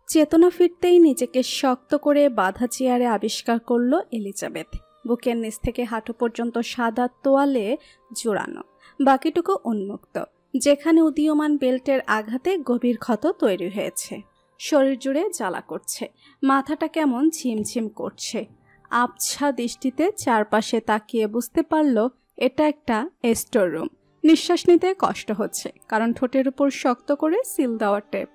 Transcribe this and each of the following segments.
চেতনা ফিরতেই নিজেকে শক্ত করে বাঁধা চেয়ারে আবিষ্কার করল এলিজাবেথ। বুকের নিচ থেকে হাঁটু পর্যন্ত সাদা তোয়ালে জোড়ানো, বাকিটুকু উন্মুক্ত, যেখানে উদীয়মান বেল্টের আঘাতে গভীর ক্ষত তৈরি হয়েছে। শরীর জুড়ে জ্বালা করছে, মাথাটা কেমন ঝিমঝিম করছে। আবছা দৃষ্টিতে চারপাশে তাকিয়ে বুঝতে পারল এটা একটা স্টোর রুম। নিঃশ্বাস নিতে কষ্ট হচ্ছে, কারণ ঠোঁটের উপর শক্ত করে সিল দেওয়া টেপ।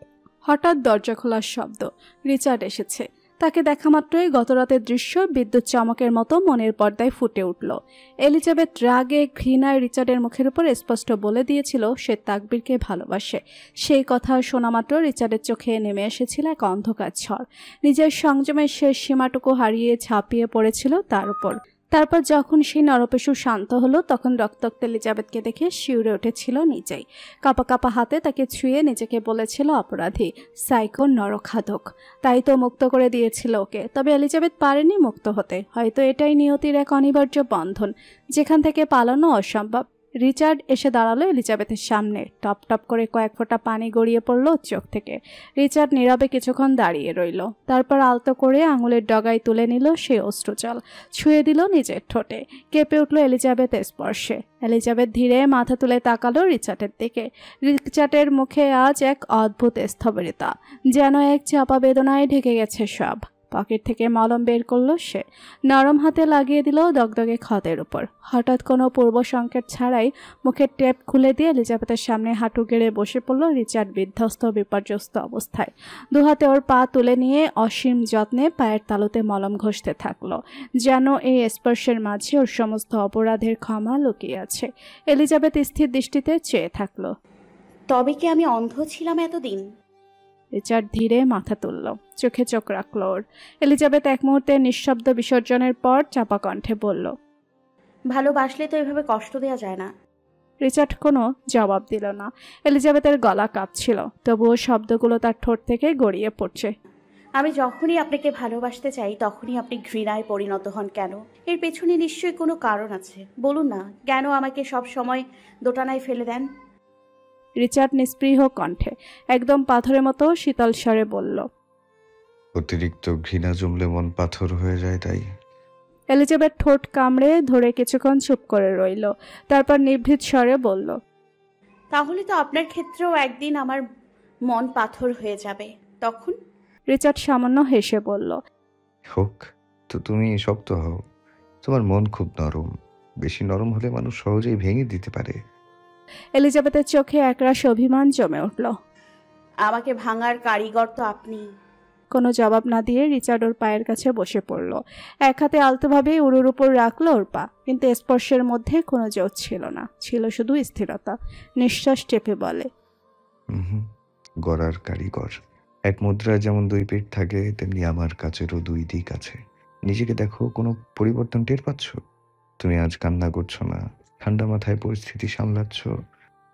হঠাৎ দরজা খোলার শব্দ। রিচার্ড এসেছে। তাকে দেখা মাত্রই গতরাতের দৃশ্য বিদ্যুৎ চমকের মতো মনের পর্দায় ফুটে উঠল। এলিজাবেথ রাগে ঘৃণায় রিচার্ডের মুখের উপর স্পষ্ট বলে দিয়েছিল সে তাকবীরকে ভালোবাসে। সেই কথা শোনা মাত্র রিচার্ডের চোখে নেমে এসেছিল এক অন্ধকার ঝড়। নিজের সংযমের শেষ সীমাটুকু হারিয়ে ঝাঁপিয়ে পড়েছিল তার উপর। তারপর যখন সেই নরপশু শান্ত হলো, তখন রক্তাক্ত এলিজাবেথকে দেখে শিউরে উঠেছিল নিজেই। কাপা কাপা হাতে তাকে ছুঁয়ে নিজেকে বলেছিল অপরাধী, সাইকো, নরখাদক। তাই তো মুক্ত করে দিয়েছিল ওকে। তবে এলিজাবেথ পারেনি মুক্ত হতে। হয়তো এটাই নিয়তির এক অনিবার্য বন্ধন, যেখান থেকে পালানো অসম্ভব। রিচার্ড এসে দাঁড়ালো এলিজাবেথের সামনে। টপ টপ করে কয়েক ফোঁটা পানি গড়িয়ে পড়ল চোখ থেকে। রিচার্ড নীরবে কিছুক্ষণ দাঁড়িয়ে রইল। তারপর আলতো করে আঙুলের ডগায় তুলে নিল সেই অশ্রুজল, ছুঁয়ে দিল নিজের ঠোঁটে। কেঁপে উঠল এলিজাবেথ স্পর্শে। এলিজাবেথ ধীরে মাথা তুলে তাকালো রিচার্ডের দিকে। রিচার্ডের মুখে আজ এক অদ্ভুত স্থবিরতা, যেন এক চাপা বেদনায় ঢেকে গেছে সব। পকেট থেকে মলম বের করলো সে, নরম হাতে লাগিয়ে দিল দগদগে ক্ষতের উপর। হঠাৎ কোনো পূর্ব সংকেত ছাড়াই মুখের টেপ খুলে দিয়ে এলিজাবেথের সামনে হাঁটু গেড়ে বসে পড়ল রিচার্ড, বিধ্বস্ত বিপর্যস্ত অবস্থায়। দুহাতে ওর পা তুলে নিয়ে অসীম যত্নে পায়ের তালুতে মলম ঘষতে থাকলো, যেন এই স্পর্শের মাঝে ওর সমস্ত অপরাধের ক্ষমা লুকিয়ে আছে। এলিজাবেথ স্থির দৃষ্টিতে চেয়ে থাকলো। তবে কি আমি অন্ধ ছিলাম এতদিন? রিচার্ড ধীরে মাথা তুলল, চোখে চোখ রাখল ওর। এলিজাবেথ এক মুহূর্তে নিঃশব্দ বিসর্জনের পর চাপা কণ্ঠে বলল, ভালোবাসলে তো এভাবে কষ্ট দেওয়া যায় না। রিচার্ড কোনো জবাব দিল না। এলিজাবেথের গলা কাঁপছিল, তবুও শব্দগুলো তার ঠোঁট থেকে গড়িয়ে পড়ছে। আমি যখনই আপনাকে ভালোবাসতে চাই তখনই আপনি ঘৃণায় পরিণত হন কেন? এর পেছনে নিশ্চয়ই কোনো কারণ আছে। বলুন না, কেন আমাকে সব সময় দোটানায় ফেলে দেন? রিচার্ড নিস্পৃহ কণ্ঠে, একদম পাথরের মতো শীতল স্বরে বলল, অতিরিক্ত ঘৃণা জমলে মন পাথর হয়ে যায়, তাই। এলিজাবেথ ঠোঁট কামড়ে ধরে কিছুক্ষণ চুপ করে রইল। তারপর নিভৃত স্বরে বলল, তাহলে তো আপনার ক্ষেত্রেও একদিন আমার মন পাথর হয়ে যাবে, তখন? রিচার্ড সামান্য হেসে বলল, হোক তো, তুমি শক্ত হও। তোমার মন খুব নরম, বেশি নরম হলে মানুষ সহজেই ভেঙে দিতে পারে। এলিজাবেথের চোখে একরাশ অভিমান জমে উঠল। আমাকে ভাঙার কারিগর তো আপনি। কোনো জবাব না দিয়ে রিচার্ড ওর পায়ের কাছে বসে পড়ল। এক হাতে আলতোভাবে উড়ুর উপর রাখলো ওর পা, কিন্তু স্পর্শের মধ্যে কোনো জোর ছিল না, ছিল শুধু স্থিরতা। নিঃশ্বাস চেপে বলে, গড়ার কারিগর। এক মুদ্রায় যেমন দুই পিঠ থাকে, তেমনি আমার কাছেরও দুই দিক আছে। নিজেকে দেখো, কোনো পরিবর্তন টের পাচ্ছ? তুমি আজ কান্না করছো না, ঠান্ডা মাথায় পরিস্থিতি সামলাচ্ছ,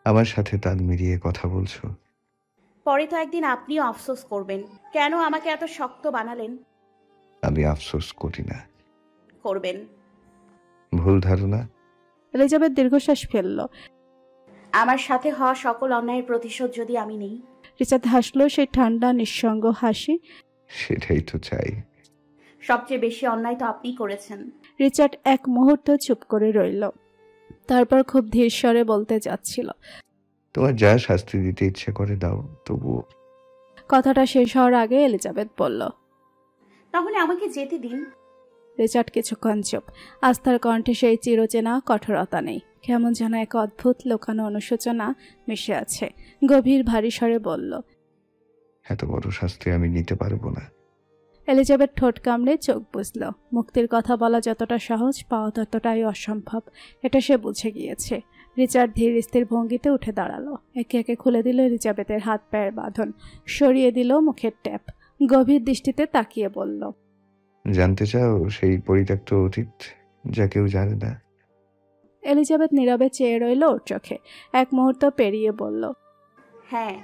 আমার সাথে তাল মিলিয়ে কথা বলছো। পরে তো একদিন আপনিও আফসোস করবেন, কেন আমাকে এত শক্ত বানালেন। আমি আফসোস করি না। করবেন। ভুল ধারণা। এলিজাবেথ দীর্ঘশ্বাস ফেলল। আমার সাথে হওয়া সকল অন্যায়ের প্রতিশোধ যদি আমি নেই? রিচার্ড হাসলো, সেই ঠান্ডা নিঃসঙ্গ হাসি। সেটাই তো চাই। সবচেয়ে বেশি অন্যায় তো আপনিই করেছেন। রিচার্ড এক মুহূর্ত চুপ করে রইল। তারপর খুব ধীর স্বরে বলতে যাচ্ছিল, তোমার যা শাস্তি দিতে ইচ্ছে করে দাও, তবুও। কথাটা শেষ হওয়ার আগে এলিজাবেথ বলল, তাহলে আমাকে যেতে দিন। রিচার্ড কিছুক্ষণ চুপ। আস্থার কণ্ঠে সেই চিরচেনা কঠোরতা নেই, কেমন যেন এক অদ্ভুত লোকানো অনুশোচনা মিশে আছে। গভীর ভারী স্বরে বলল, এত বড় শাস্তি আমি নিতে পারবো না। এলিজাবেথ ঠোঁট কামড়ে চোখ বুঝল। মুক্তির কথা বলা যতটা সহজ, পাওয়া ততটাই অসম্ভব, এটা সে বুঝে গিয়েছে। রিচার্ড ধীর স্থির ভঙ্গিতে উঠে দাঁড়ালো। একে একে খুলে দিল এলিজাবেথের হাত পায়ের বাঁধন, সরিয়ে দিল মুখের ট্যাপ। গভীর দৃষ্টিতে তাকিয়ে বলল, জানতে চাও সেই পরিত্যক্ত অতীত যা কেউ জানে না? এলিজাবেথ নীরবে চেয়ে রইল ওর চোখে। এক মুহূর্ত পেরিয়ে বলল, হ্যাঁ।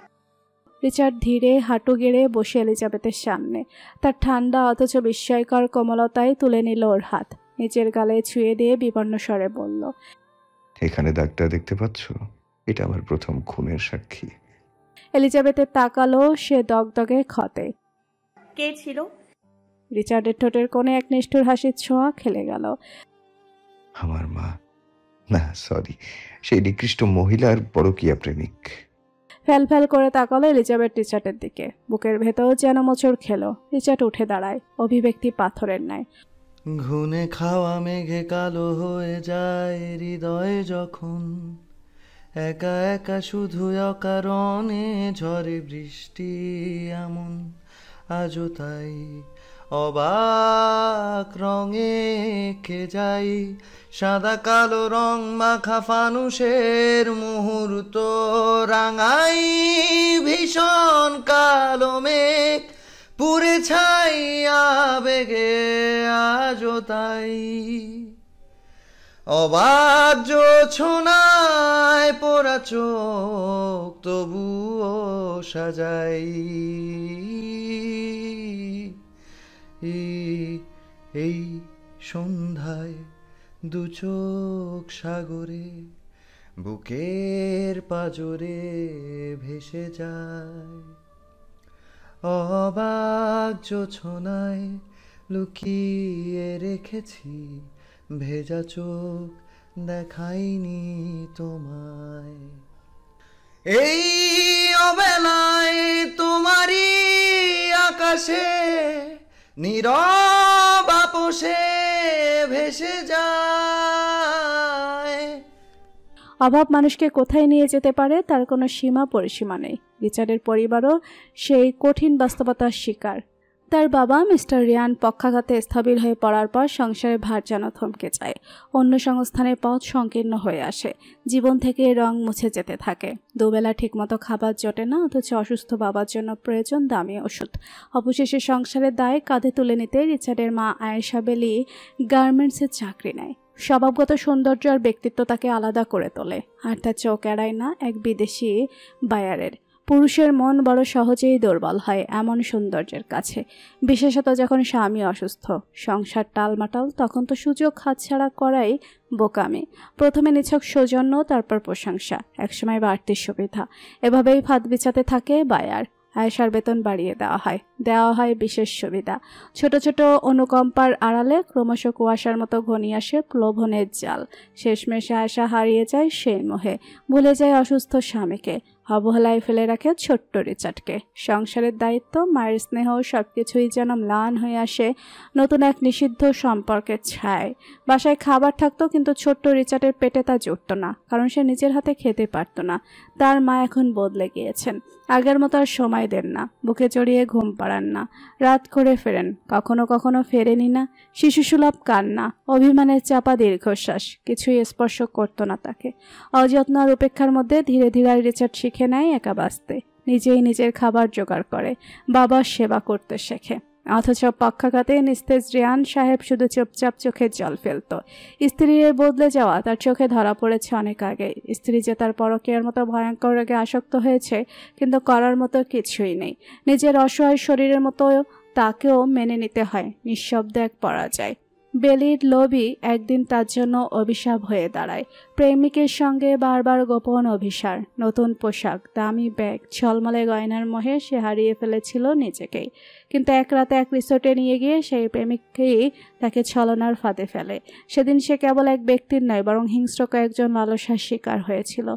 রিচার্ড ধীরে হাঁটু গেড়ে বসে এলিজাবেথের সামনে। তার ঠান্ডা অথচ বিস্ময়কর কোমলতায় তুলে নিল ওর হাত, নিচের গালে ছুঁয়ে দিয়ে বিবর্ণ স্বরে বলল, এখানে দাগটা দেখতে পাচ্ছ? এটা আমার প্রথম খুনের সাক্ষী। এলিজাবেথের তাকালো সে দগদগে ক্ষতে। কে ছিল? রিচার্ডের ঠোঁটের কোণে এক নিষ্ঠুর হাসির ছোঁয়া খেলে গেল। আমার মা। না, সরি, সেই নিকৃষ্ট মহিলার পরকীয়া প্রেমিক। ফ্যাল ফ্যাল করে তাকালো এলিজাবেথ রিচার্ডের দিকে। বুকের ভেতর যেন মোচড় খেলো। রিচার্ড উঠে দাঁড়ায়, অভিব্যক্তি পাথরের ন্যায়। ঘুনে খাওয়া মেঘে কালো হয়ে যায় হৃদয়ে যখন, একা একা শুধু অকারণে ঝরে বৃষ্টি এমন, আজও তাই অবাক রঙে কে যাই সাদা কালো রং মাখা ফানুষের মুহূর্ত, রাঙাই ভীষণ কালো মেঘ পুরে ছাই আবেগে, আজও তাই অবাক জোছনায় পোড়া চোখ তবুও সাজাই এই সন্ধ্যায় দু চোখ সাগরে বুকের পাজরে ভেসে যায়, অবাক জোছনায় লুকিয়ে রেখেছি ভেজা চোখ, দেখাইনি তোমায়। এই অবেলায় তোমারই আকাশে নীরব আপোষে ভেসে যায়। অভাব মানুষকে কোথায় নিয়ে যেতে পারে তার কোনো সীমা পরিসীমা নেই। রিচার্ডের পরিবারও সেই কঠিন বাস্তবতার শিকার। তার বাবা মিস্টার রিয়ান পক্ষাঘাতে স্থবির হয়ে পড়ার পর সংসারে ভার যেন থমকে যায়। অন্য সংস্থানের পথ সংকীর্ণ হয়ে আসে। জীবন থেকে রং মুছে যেতে থাকে। দুবেলা ঠিকমতো খাবার জোটে না, অথচ অসুস্থ বাবার জন্য প্রয়োজন দামি ওষুধ। অবশেষে সংসারের দায় কাঁধে তুলে নিতে রিচার্ডের মা আয়েশা বেলি গার্মেন্টসের চাকরি নেয়। স্বভাবগত সৌন্দর্য আর ব্যক্তিত্ব তাকে আলাদা করে তোলে, আর তার চোখ এড়ায় না এক বিদেশি বায়ারের। পুরুষের মন বড় সহজেই দুর্বল হয় এমন সৌন্দর্যের কাছে, বিশেষত যখন স্বামী অসুস্থ, সংসার টালমাটাল, তখন তো সুযোগ হাতছাড়া করাই বোকামি। প্রথমে নিছক সৌজন্য, তারপর প্রশংসা, একসময় বাড়তি সুবিধা। এভাবেই ফাঁদ বিছাতে থাকে বায়ার। আয়েশার বেতন বাড়িয়ে দেওয়া হয় বিশেষ সুবিধা। ছোট ছোট অনুকম্পার আড়ালে ক্রমশ কুয়াশার মতো ঘনিয়ে আসে প্রলোভনের জাল। শেষমেশ আয়েশা হারিয়ে যায় সেই মোহে, ভুলে যায় অসুস্থ স্বামীকে, অবহেলায় ফেলে রাখে ছোট্ট রিচার্ডকে। সংসারের দায়িত্ব, মায়ের স্নেহ, সবকিছুই যেন ম্লান হয়ে আসে নতুন এক নিষিদ্ধ সম্পর্কের ছায়। বাসায় খাবার থাকতো, কিন্তু ছোট্ট রিচার্ডের পেটে তা জুটত না, কারণ সে নিজের হাতে খেতে পারত না। তার মা এখন বদলে গিয়েছেন। আগের মতো আর সময় দেন না, বুকে জড়িয়ে ঘুম পাড়ান না, রাত করে ফেরেন, কখনো কখনো ফেরেনি না। শিশুসুলভ কান্না, অভিমানের চাপা দীর্ঘশ্বাস, কিছুই স্পর্শ করতো না তাকে। অযত্ন আর উপেক্ষার মধ্যে ধীরে ধীরে রিচার্ড শিখে নেয় একা বাঁচতে। নিজেই নিজের খাবার জোগাড় করে, বাবার সেবা করতে শেখে। অথচ পক্ষাঘাতে নিস্তেজ রিয়ান সাহেব শুধু চুপচাপ চোখের জল ফেলত। স্ত্রীর বদলে যাওয়া তার চোখে ধরা পড়েছে অনেক আগেই। স্ত্রী যে তার পরকীয়ার মতো ভয়ঙ্কর রোগে আসক্ত হয়েছে, কিন্তু করার মতো কিছুই নেই। নিজের অসহায় শরীরের মতো তাকেও মেনে নিতে হয়, নিঃশব্দে এক পরাজয়। বেলির লোভই একদিন তার জন্য অভিশাপ হয়ে দাঁড়ায়। প্রেমিকের সঙ্গে বারবার গোপন অভিসার, নতুন পোশাক, দামি ব্যাগ, ঝলমলে গয়নার মোহে সে হারিয়ে ফেলেছিল নিজেকেই। কিন্তু এক রাতে এক রিসোর্টে নিয়ে গিয়ে সেই প্রেমিককেই তাকে ছলনার ফাঁদে ফেলে। সেদিন সে কেবল এক ব্যক্তির নয়, বরং হিংস্র কয়েকজন লালসার শিকার হয়েছিল।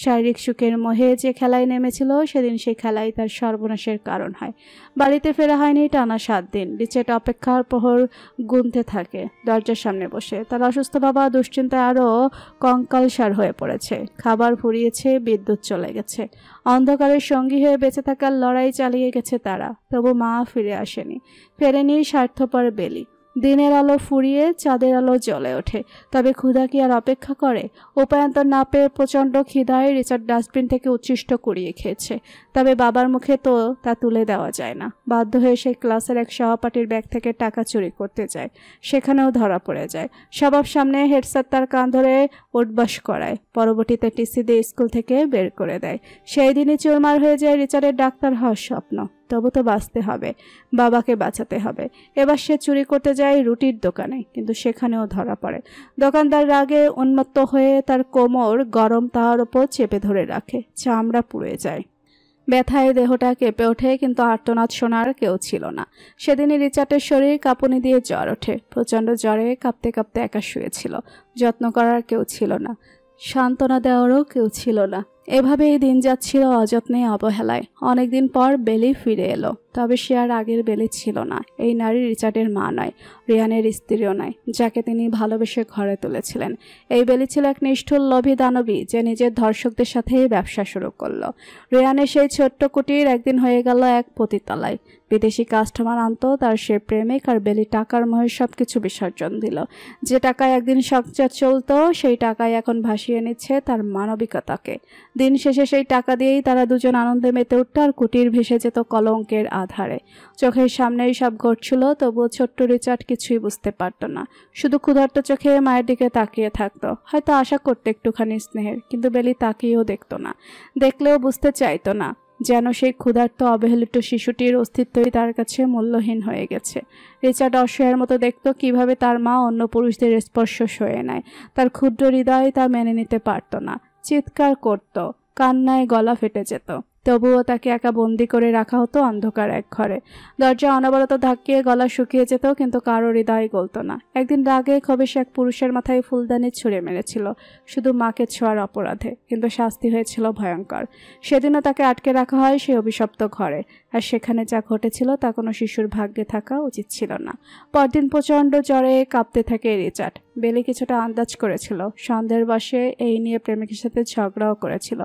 শারীরিক সুখের মোহে যে খেলায় নেমেছিল, সেদিন সেই খেলাই তার সর্বনাশের কারণ হয়। বাড়িতে ফেরা হয়নি টানা 7 দিন। রিচার্ড অপেক্ষার প্রহর গুনতে থাকে দরজার সামনে বসে। তার অসুস্থ বাবা দুশ্চিন্তায় আরও কঙ্কালসার হয়ে পড়েছে। খাবার ফুরিয়েছে, বিদ্যুৎ চলে গেছে। অন্ধকারের সঙ্গী হয়ে বেঁচে থাকার লড়াই চালিয়ে গেছে তারা। তবু মা ফিরে আসেনি, ফেরেনি স্বার্থপর বেলি। দিনের আলো ফুরিয়ে চাঁদের আলো জ্বলে ওঠে, তবে ক্ষুধা কি আর অপেক্ষা করে? উপায়ান্তর না পেয়ে প্রচণ্ড খিদায় রিচার্ড ডাস্টবিন থেকে উচ্ছিষ্ট কুড়িয়ে খেয়েছে। তবে বাবার মুখে তো তা তুলে দেওয়া যায় না। বাধ্য হয়ে সেই ক্লাসের এক সহপাঠীর ব্যাগ থেকে টাকা চুরি করতে যায়, সেখানেও ধরা পড়ে যায়। সবার সামনে হেড স্যার তার কান ধরে উঠবাস করায়, পরবর্তীতে টিসি দিয়ে স্কুল থেকে বের করে দেয়। সেই দিনই চুরমার হয়ে যায় রিচার্ডের ডাক্তার হওয়ার স্বপ্ন। তবু তো বাঁচতে হবে, বাবাকে বাঁচাতে হবে। এবার সে চুরি করতে যায় রুটির দোকানে, কিন্তু সেখানেও ধরা পড়ে। দোকানদার রাগে উন্মত্ত হয়ে তার কোমর গরম তার ওপর চেপে ধরে রাখে, চামড়া পুড়ে যায়। ব্যথায় দেহটা কেঁপে ওঠে, কিন্তু আর্তনাদ শোনার কেউ ছিল না। সেদিনই রিচার্ডের শরীর কাঁপুনি দিয়ে জ্বর ওঠে। প্রচণ্ড জ্বরে কাঁপতে কাঁপতে একা শুয়েছিল। যত্ন করার কেউ ছিল না, সান্ত্বনা দেওয়ারও কেউ ছিল না। এভাবেই দিন যাচ্ছিল অযত্নে, অবহেলায়। অনেকদিন পর বেলি ফিরে এলো, তবে সে আর আগের বেলি ছিল না। এই নারী রিচার্ডের মা নয়, রিয়ানের স্ত্রীও নয়, যাকে তিনি ভালোবেসে ঘরে তুলেছিলেন। এই বেলি ছিল এক নিষ্ঠুর লোভী দানবী, যে নিজের ধর্ষকদের সাথেই ব্যবসা শুরু করলো। রিয়ানের সেই ছোট্ট কুটির একদিন হয়ে গেল এক পতিতালয়। বিদেশি কাস্টমার আনতো তার সে প্রেমিক, আর বেলি টাকার মোহে সবকিছু বিসর্জন দিল। যে টাকায় একদিন সংসার চলতো, সেই টাকায় এখন ভাসিয়ে নিচ্ছে তার মানবিকতাকে। দিন শেষে সেই টাকা দিয়েই তারা দুজন আনন্দে মেতে উঠত, আর কুটির ভেসে যেত কলঙ্কের আধারে। চোখের সামনেই সব ঘটছিল, তবুও ছোট্ট রিচার্ড কিছুই বুঝতে পারত না। শুধু ক্ষুধার্ত চোখে মায়ের দিকে তাকিয়ে থাকতো, হয়তো আশা করতো একটুখানি স্নেহের, কিন্তু বেলি তাকিয়েও দেখতো না, দেখলেও বুঝতে চাইতো না। যেন সেই ক্ষুধার্ত অবহেলিত শিশুটির অস্তিত্বই তার কাছে মূল্যহীন হয়ে গেছে। রিচার্ড অসহায়ের মতো দেখত কিভাবে তার মা অন্য পুরুষদের স্পর্শ সয়ে নেয়। তার ক্ষুদ্র হৃদয় তা মেনে নিতে পারত না। চিৎকার করত, কান্নায় গলা ফেটে যেত। তবুও তাকে একা বন্দি করে রাখা হতো অন্ধকার এক ঘরে। দরজা অনবরত ধাক্কিয়ে গলা শুকিয়ে যেত, কিন্তু কারো হৃদয় গলত না। একদিন রাগে ক্ষোভে সে এক পুরুষের মাথায় ফুলদানি ছুঁড়ে মেরেছিল, শুধু মাকে ছোঁয়ার অপরাধে, কিন্তু শাস্তি হয়েছিল ভয়ঙ্কর। সেদিনও তাকে আটকে রাখা হয় সেই অভিশপ্ত ঘরে, আর সেখানে যা ঘটেছিল তা কোনো শিশুর ভাগ্যে থাকা উচিত ছিল না। পরদিন প্রচণ্ড জ্বরে কাঁপতে থাকে রিচার্ড। বেলি কিছুটা আন্দাজ করেছিল, সন্দেহের বশে এই নিয়ে প্রেমিকের সাথে ঝগড়াও করেছিল।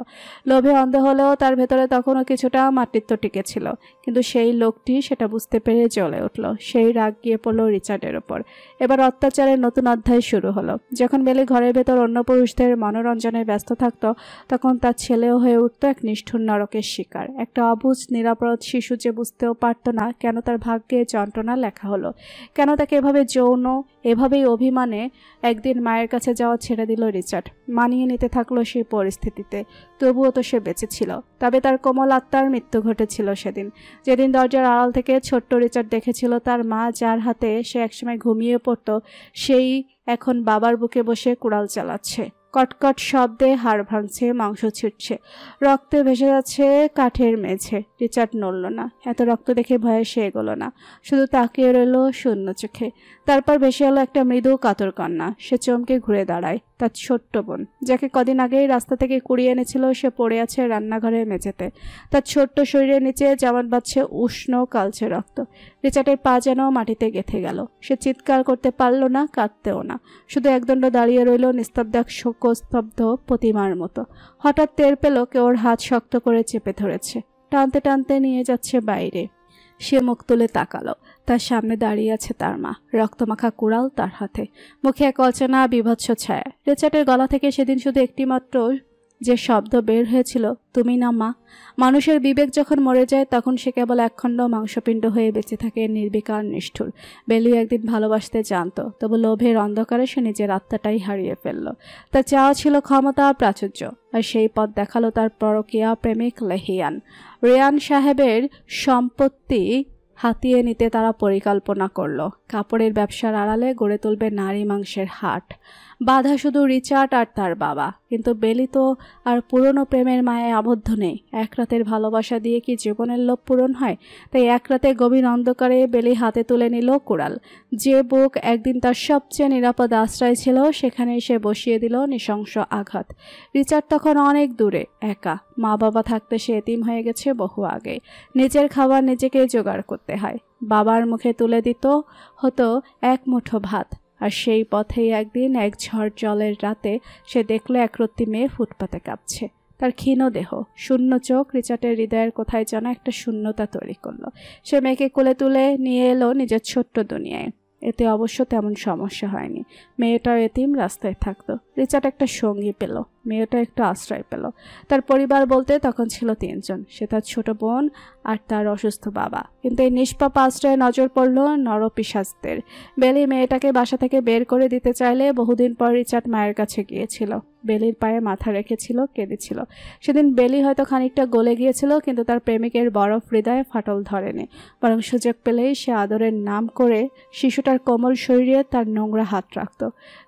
লোভে অন্ধ হলেও তার ভেতরে তখনও কিছুটা মাতৃত্ব টিকেছিল, কিন্তু সেই লোকটি সেটা বুঝতে পেরে জ্বলে উঠল। সেই রাগ গিয়ে পড়ল রিচার্ডের ওপর। এবার অত্যাচারের নতুন অধ্যায় শুরু হলো। যখন বেলি ঘরের ভেতর অন্য পুরুষদের মনোরঞ্জনে ব্যস্ত থাকত, তখন তার ছেলেও হয়ে উঠত এক নিষ্ঠুর নরকের শিকার। একটা অবুঝ নিরাপরাধ শিশু যে বুঝতেও পারত না কেন তার ভাগ্যে যন্ত্রণা লেখা হলো, কেন তাকে এভাবে যৌন, এভাবেই অভিমানে একদিন মায়ের কাছে যাওয়া ছেড়ে দিল রিচার্ড। মানিয়ে নিতে থাকলো সেই পরিস্থিতিতে। তবুও তো সে বেঁচে ছিল। তবে তার কোমল আত্মার মৃত্যু ঘটেছিল সেদিন, যেদিন দরজার আড়াল থেকে ছোট্ট রিচার্ড দেখেছিল তার মা, যার হাতে সে একসময় ঘুমিয়ে পড়ত, সেই এখন বাবার বুকে বসে কুড়াল চালাচ্ছে। কটকট শব্দে হাড় ভাঙছে, মাংস ছিটছে, রক্তে ভেসে যাচ্ছে কাঠের মেঝে। রিচার্ড নড়ল না। এত রক্ত দেখে ভয়ে সে এগোলো না, শুধু তাকিয়ে রইল শূন্য চোখে। তারপর ভেসে এলো একটা মৃদু কাতর কান্না। সে চমকে ঘুরে দাঁড়ায়। তার ছোট্ট বোন, যাকে কদিন আগেই রাস্তা থেকে কুড়িয়ে এনেছিল, সে পড়ে আছে রান্নাঘরের মেঝেতে। তার ছোট্ট শরীরের নিচে জামাত বাঁধছে উষ্ণ কালচে রক্ত। রিচার্ডের পা যেন মাটিতে গেঁথে গেল। সে চিৎকার করতে পারল না, কাঁদতেও না, শুধু একদণ্ড দাঁড়িয়ে রইল নিস্তব্ধ, এক শোকস্তব্ধ প্রতিমার মতো। হঠাৎ টের পেল কেউ ওর হাত শক্ত করে চেপে ধরেছে, টানতে টানতে নিয়ে যাচ্ছে বাইরে। সে মুখ তুলে তাকালো। তার সামনে দাঁড়িয়ে আছে তার মা, রক্তমাখা কুড়াল তার হাতে, মুখে এক অচেনা বিভৎস ছায়া। রিচার্ডের গলা থেকে সেদিন শুধু একটিমাত্র যে শব্দ বের হয়েছিল, তুমি না মা। মানুষের বিবেক যখন মরে যায়, তখন সে কেবল একখণ্ড মাংসপিণ্ড হয়ে বেঁচে থাকে, নির্বিকার, নিষ্ঠুর। বেলি একদিন ভালোবাসতে জানত, তবু লোভের অন্ধকারে সে নিজের আত্মাটাই হারিয়ে ফেলল। তার চাওয়া ছিল ক্ষমতা আর প্রাচুর্য, আর সেই পথ দেখালো তার পরকীয়া প্রেমিক লেহিয়ান। রেয়ান সাহেবের সম্পত্তি হাতিয়ে নিতে তারা পরিকল্পনা করল। কাপড়ের ব্যবসার আড়ালে গড়ে তুলবে নারী মাংসের হাট। বাধা শুধু রিচার্ড আর তার বাবা। কিন্তু বেলি তো আর পুরনো প্রেমের মায়ে আবদ্ধ নেই। এক রাতের ভালোবাসা দিয়ে কি জীবনের লোভ পূরণ হয়? তাই এক রাতে গভীর অন্ধকারে বেলি হাতে তুলে নিল কুড়াল। যে বুক একদিন তার সবচেয়ে নিরাপদ আশ্রয় ছিল, সেখানে সে বসিয়ে দিল নৃশংস আঘাত। রিচার্ড তখন অনেক দূরে, একা। মা বাবা থাকতে সে এতিম হয়ে গেছে বহু আগে। নিজের খাবার নিজেকে জোগাড় করতে হয়। বাবার মুখে তুলে দিত হতো এক মুঠো ভাত। আর সেই পথেই একদিন এক ঝড় জলের রাতে সে দেখল একরত্তি মেয়ে ফুটপাতে কাঁপছে। তার ক্ষীণ দেহ, শূন্য চোখ রিচার্ডের হৃদয়ের কোথায় যেন একটা শূন্যতা তৈরি করলো। সে মেয়েকে কোলে তুলে নিয়ে এলো নিজের ছোট্ট দুনিয়ায়। এতে অবশ্য তেমন সমস্যা হয়নি। মেয়েটাও এতিম, রাস্তায় থাকতো। রিচার্ড একটা সঙ্গী পেল, মেয়েটা একটু আশ্রয় পেল। তার পরিবার বলতে তখন ছিল 3 জন। সে তার ছোট বোন আর তার অসুস্থ বাবা। কিন্তু এই নিষ্পাপ আশ্রয়ে নজর পড়ল নরপিশাচদের। বেলি মেয়েটাকে বাসা থেকে বের করে দিতে চাইলে বহুদিন পর রিচার্ড মায়ের কাছে গিয়েছিল। বেলির পায়ে মাথা রেখেছিল, কেঁদেছিল। সেদিন বেলি হয়তো খানিকটা গলে গিয়েছিল, কিন্তু তার প্রেমিকের বরফ হৃদয়ে ফাটল ধরেনি। বরং সুযোগ পেলেই সে আদরের নাম করে শিশুটার কোমল শরীরে তার নোংরা হাত রাখত।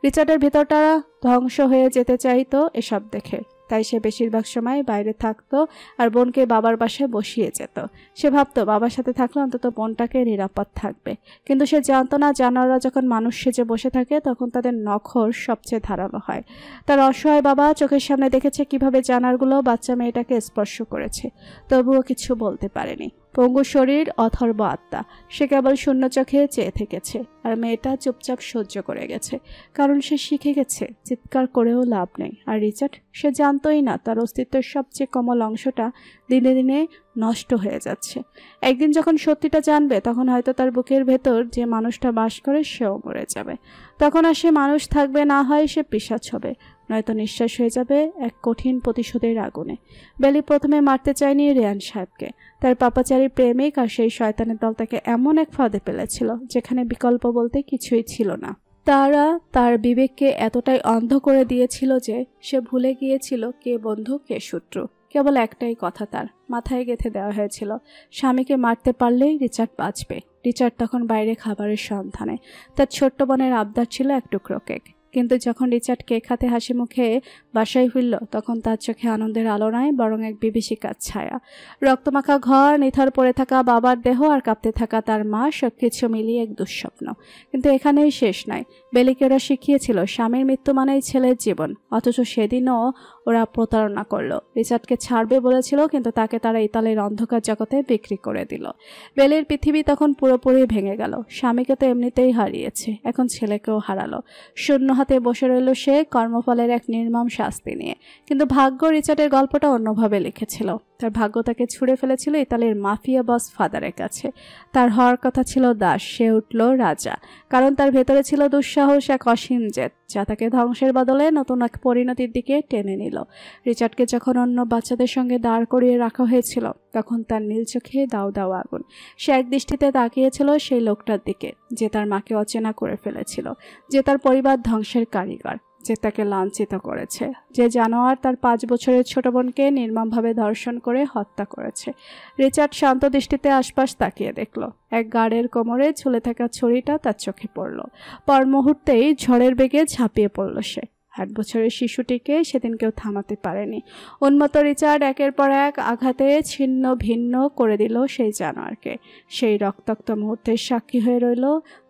রিচার্ডের ভেতরটা ধ্বংস হয়ে যেতে চাইতো এসব দেখে। তাই সে বেশিরভাগ সময় বাইরে থাকতো আর বোনকে বাবার বাসায় বসিয়ে যেত। সে ভাবতো বাবার সাথে থাকলে অন্তত বোনটাকে নিরাপদ থাকবে, কিন্তু সে জানতো না জানোয়াররা যখন মানুষ সেজে বসে থাকে তখন তাদের নখর সবচেয়ে ধারালো হয়। তার অসহায় বাবা চোখের সামনে দেখেছে কিভাবে জানোয়ারগুলো বাচ্চা মেয়েটাকে স্পর্শ করেছে, তবুও কিছু বলতে পারেনি। পঙ্গু শরীর, অথর্ব আত্মা, সে কেবল শূন্য চোখে চেয়ে থেকেছে, আর মেয়েটা চুপচাপ সহ্য করে গেছে, কারণ সে শিখে গেছে চিৎকার করেও লাভ নেই। আর রিচার্ড, সে জানতোই না তার অস্তিত্বের সবচেয়ে কোমল অংশটা দিনে দিনে নষ্ট হয়ে যাচ্ছে। একদিন যখন সত্যিটা জানবে তখন হয়তো তার বুকের ভেতর যে মানুষটা বাস করে সেও মরে যাবে। তখন আর সে মানুষ থাকবে না, হয় সে পিশাচ হবে, নয়তো নিঃশ্বাস হয়ে যাবে এক কঠিন প্রতিশোধের আগুনে। বেলি প্রথমে মারতে চায়নি রেয়ান সাহেবকে। তার পাপাচারী প্রেমিক আর সেই শয়তানের দল তাকে এমন এক ফাঁদে ফেলেছিল যেখানে বিকল্প বলতে কিছুই ছিল না। তারা তার বিবেককে এতটাই অন্ধ করে দিয়েছিল যে সে ভুলে গিয়েছিল কে বন্ধু কে শত্রু। কেবল একটাই কথা তার মাথায় গেঁথে দেওয়া হয়েছিল, স্বামীকে মারতে পারলেই রিচার্ড বাঁচবে। রিচার্ড তখন বাইরে খাবারের সন্ধানে। তার ছোট্ট বোনের আবদার ছিল এক টুকরো কেক, কিন্তু যখন রিচার্ড কেক হাতে হাসি মুখে বাসায় ফিরল তখন তার চোখে আনন্দের আলো নয়, বরং এক বিভীষিকার ছায়া। রক্তমাখা ঘর, নিথর পড়ে থাকা বাবার দেহ আর কাঁপতে থাকা তার মা, সবকিছু মিলিয়ে এক দুঃস্বপ্ন। কিন্তু এখানেই শেষ নয়। বেলিকে ওরা শিখিয়েছিল স্বামীর মৃত্যু মানেই ছেলের জীবন, অথচ সেদিনও ওরা প্রতারণা করলো। রিচার্ডকে ছাড়বে বলেছিল, কিন্তু তাকে তারা ইতালির অন্ধকার জগতে বিক্রি করে দিল। বেলির পৃথিবী তখন পুরোপুরি ভেঙে গেল। স্বামীকে তো এমনিতেই হারিয়েছে, এখন ছেলেকেও হারালো। শূন্য হাতে বসে রইল সে, কর্মফলের এক নির্মম শাস্তি নিয়ে। কিন্তু ভাগ্য রিচার্ডের গল্পটা অন্যভাবে লিখেছিল। তার ভাগ্য তাকে ছুঁড়ে ফেলেছিল ইতালির মাফিয়া বস ফাদারের কাছে। তার হওয়ার কথা ছিল দাস, সে উঠল রাজা, কারণ তার ভেতরে ছিল দুঃসাহস, এক অসীম জেদ যা তাকে ধ্বংসের বদলে নতুন এক পরিণতির দিকে টেনে নিল। রিচার্ডকে যখন অন্য বাচ্চাদের সঙ্গে দাঁড় করিয়ে রাখা হয়েছিল তখন তার নীল চোখে দাউ দাউ আগুন। সে এক দৃষ্টিতে তাকিয়েছিল সেই লোকটার দিকে যে তার মাকে অচেনা করে ফেলেছিল, যে তার পরিবার ধ্বংসের কারিগর, যে তাকে লাঞ্ছিত করেছে, যে জানোয়ার তার 5 বছরের ছোট বোনকে নির্মমভাবে ধর্ষণ করে হত্যা করেছে। রিচার্ড শান্ত দৃষ্টিতে আশপাশ তাকিয়ে দেখল। এক গার্ডের কোমরে ঝুলে থাকা ছুরিটা তার চোখে পড়ল। পর মুহূর্তেই ঝড়ের বেগে ঝাঁপিয়ে পড়ল সে। 8 বছরের শিশুটিকে সেদিন কেউ থামাতে পারেনি। উন্মত্ত রিচার্ড একের পর এক আঘাতে ছিন্ন ভিন্ন করে দিল সেই জানোয়ারকে। সেই রক্তাক্ত মুহূর্তের সাক্ষী হয়ে রইল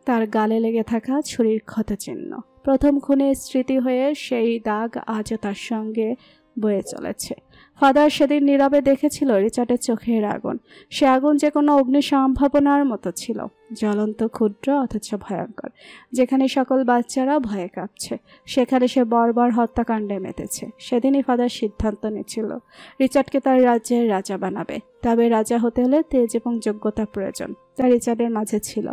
তার গালে লেগে থাকা ছুরির ক্ষতচিহ্ন। প্রথম খুনের স্মৃতি হয়ে সেই দাগ আজও তার সঙ্গে বয়ে চলেছে। ফাদার সেদিন নীরবে দেখেছিল রিচার্ডের চোখের আগুন। সে আগুন যে কোনো অগ্নি সম্ভাবনার মতো ছিল, জ্বলন্ত, ক্ষুদ্র অথচ ভয়ঙ্কর। যেখানে সকল বাচ্চারা ভয়ে কাঁপছে সেখানে সে বর্বর হত্যাকাণ্ডে মেতেছে। সেদিনই ফাদার সিদ্ধান্ত নিয়েছিল রিচার্ডকে তার রাজ্যের রাজা বানাবে। তবে রাজা হতে হলে তেজ এবং যোগ্যতা প্রয়োজন। তা রিচার্ডের মাঝে ছিল,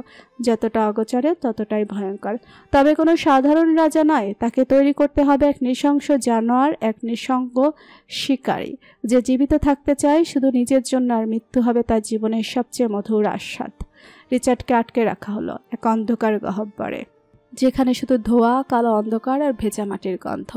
যতটা অগোচরে ততটাই ভয়ঙ্কর। তবে কোনো সাধারণ রাজা নয়, তাকে তৈরি করতে হবে এক নৃশংস জানোয়ার, এক নিঃসঙ্গ শিকারী যে জীবিত থাকতে চায় শুধু নিজের জন্য, আর মৃত্যু হবে তার জীবনের সবচেয়ে মধুর আস্বাদ। রিচার্ডকে আটকে রাখা হলো এক অন্ধকার গহ্বরে, যেখানে শুধু ধোঁয়া, কালো অন্ধকার আর ভেজা মাটির গন্ধ।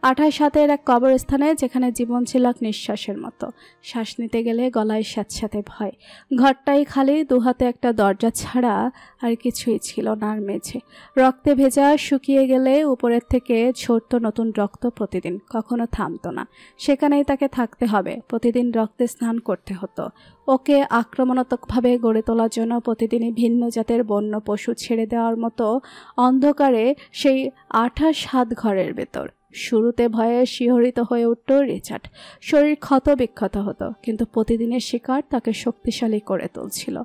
28 হাতের এক কবরস্থানে যেখানে জীবন ছিল এক নিঃশ্বাসের মতো। শ্বাস নিতে গেলে গলায় স্যাঁতস্যাঁতে ভয়। ঘরটাই খালি, 2 হাতে একটা দরজা ছাড়া আর কিছুই ছিল না। আর মেঝে রক্তে ভেজা, শুকিয়ে গেলে উপরের থেকে ঝরতো নতুন রক্ত প্রতিদিন, কখনো থামতো না। সেখানেই তাকে থাকতে হবে, প্রতিদিন রক্তে স্নান করতে হতো। ওকে আক্রমণাত্মকভাবে গড়ে তোলার জন্য প্রতিদিনই ভিন্ন জাতের বন্য পশু ছেড়ে দেওয়ার মতো অন্ধকারে সেই 28 হাত ঘরের ভেতর। শুরুতে ভয়ে শিহরিত হয়ে উঠত রিচার্ড। শরীর ক্ষত বিক্ষত হতো, কিন্তু প্রতিদিনের শিকার তাকে শক্তিশালী করে তুলছিল।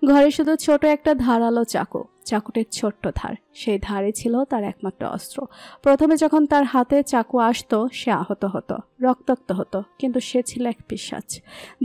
ঘরে শুধু ছোট একটা ধারালো চাকু, চাকুটির ছোট্ট ধার, সেই ধারই ছিল তার একমাত্র অস্ত্র। প্রথমে যখন তার হাতে চাকু আসতো সে আহত হতো, রক্তাক্ত হতো, কিন্তু সে ছিল এক পিশাচ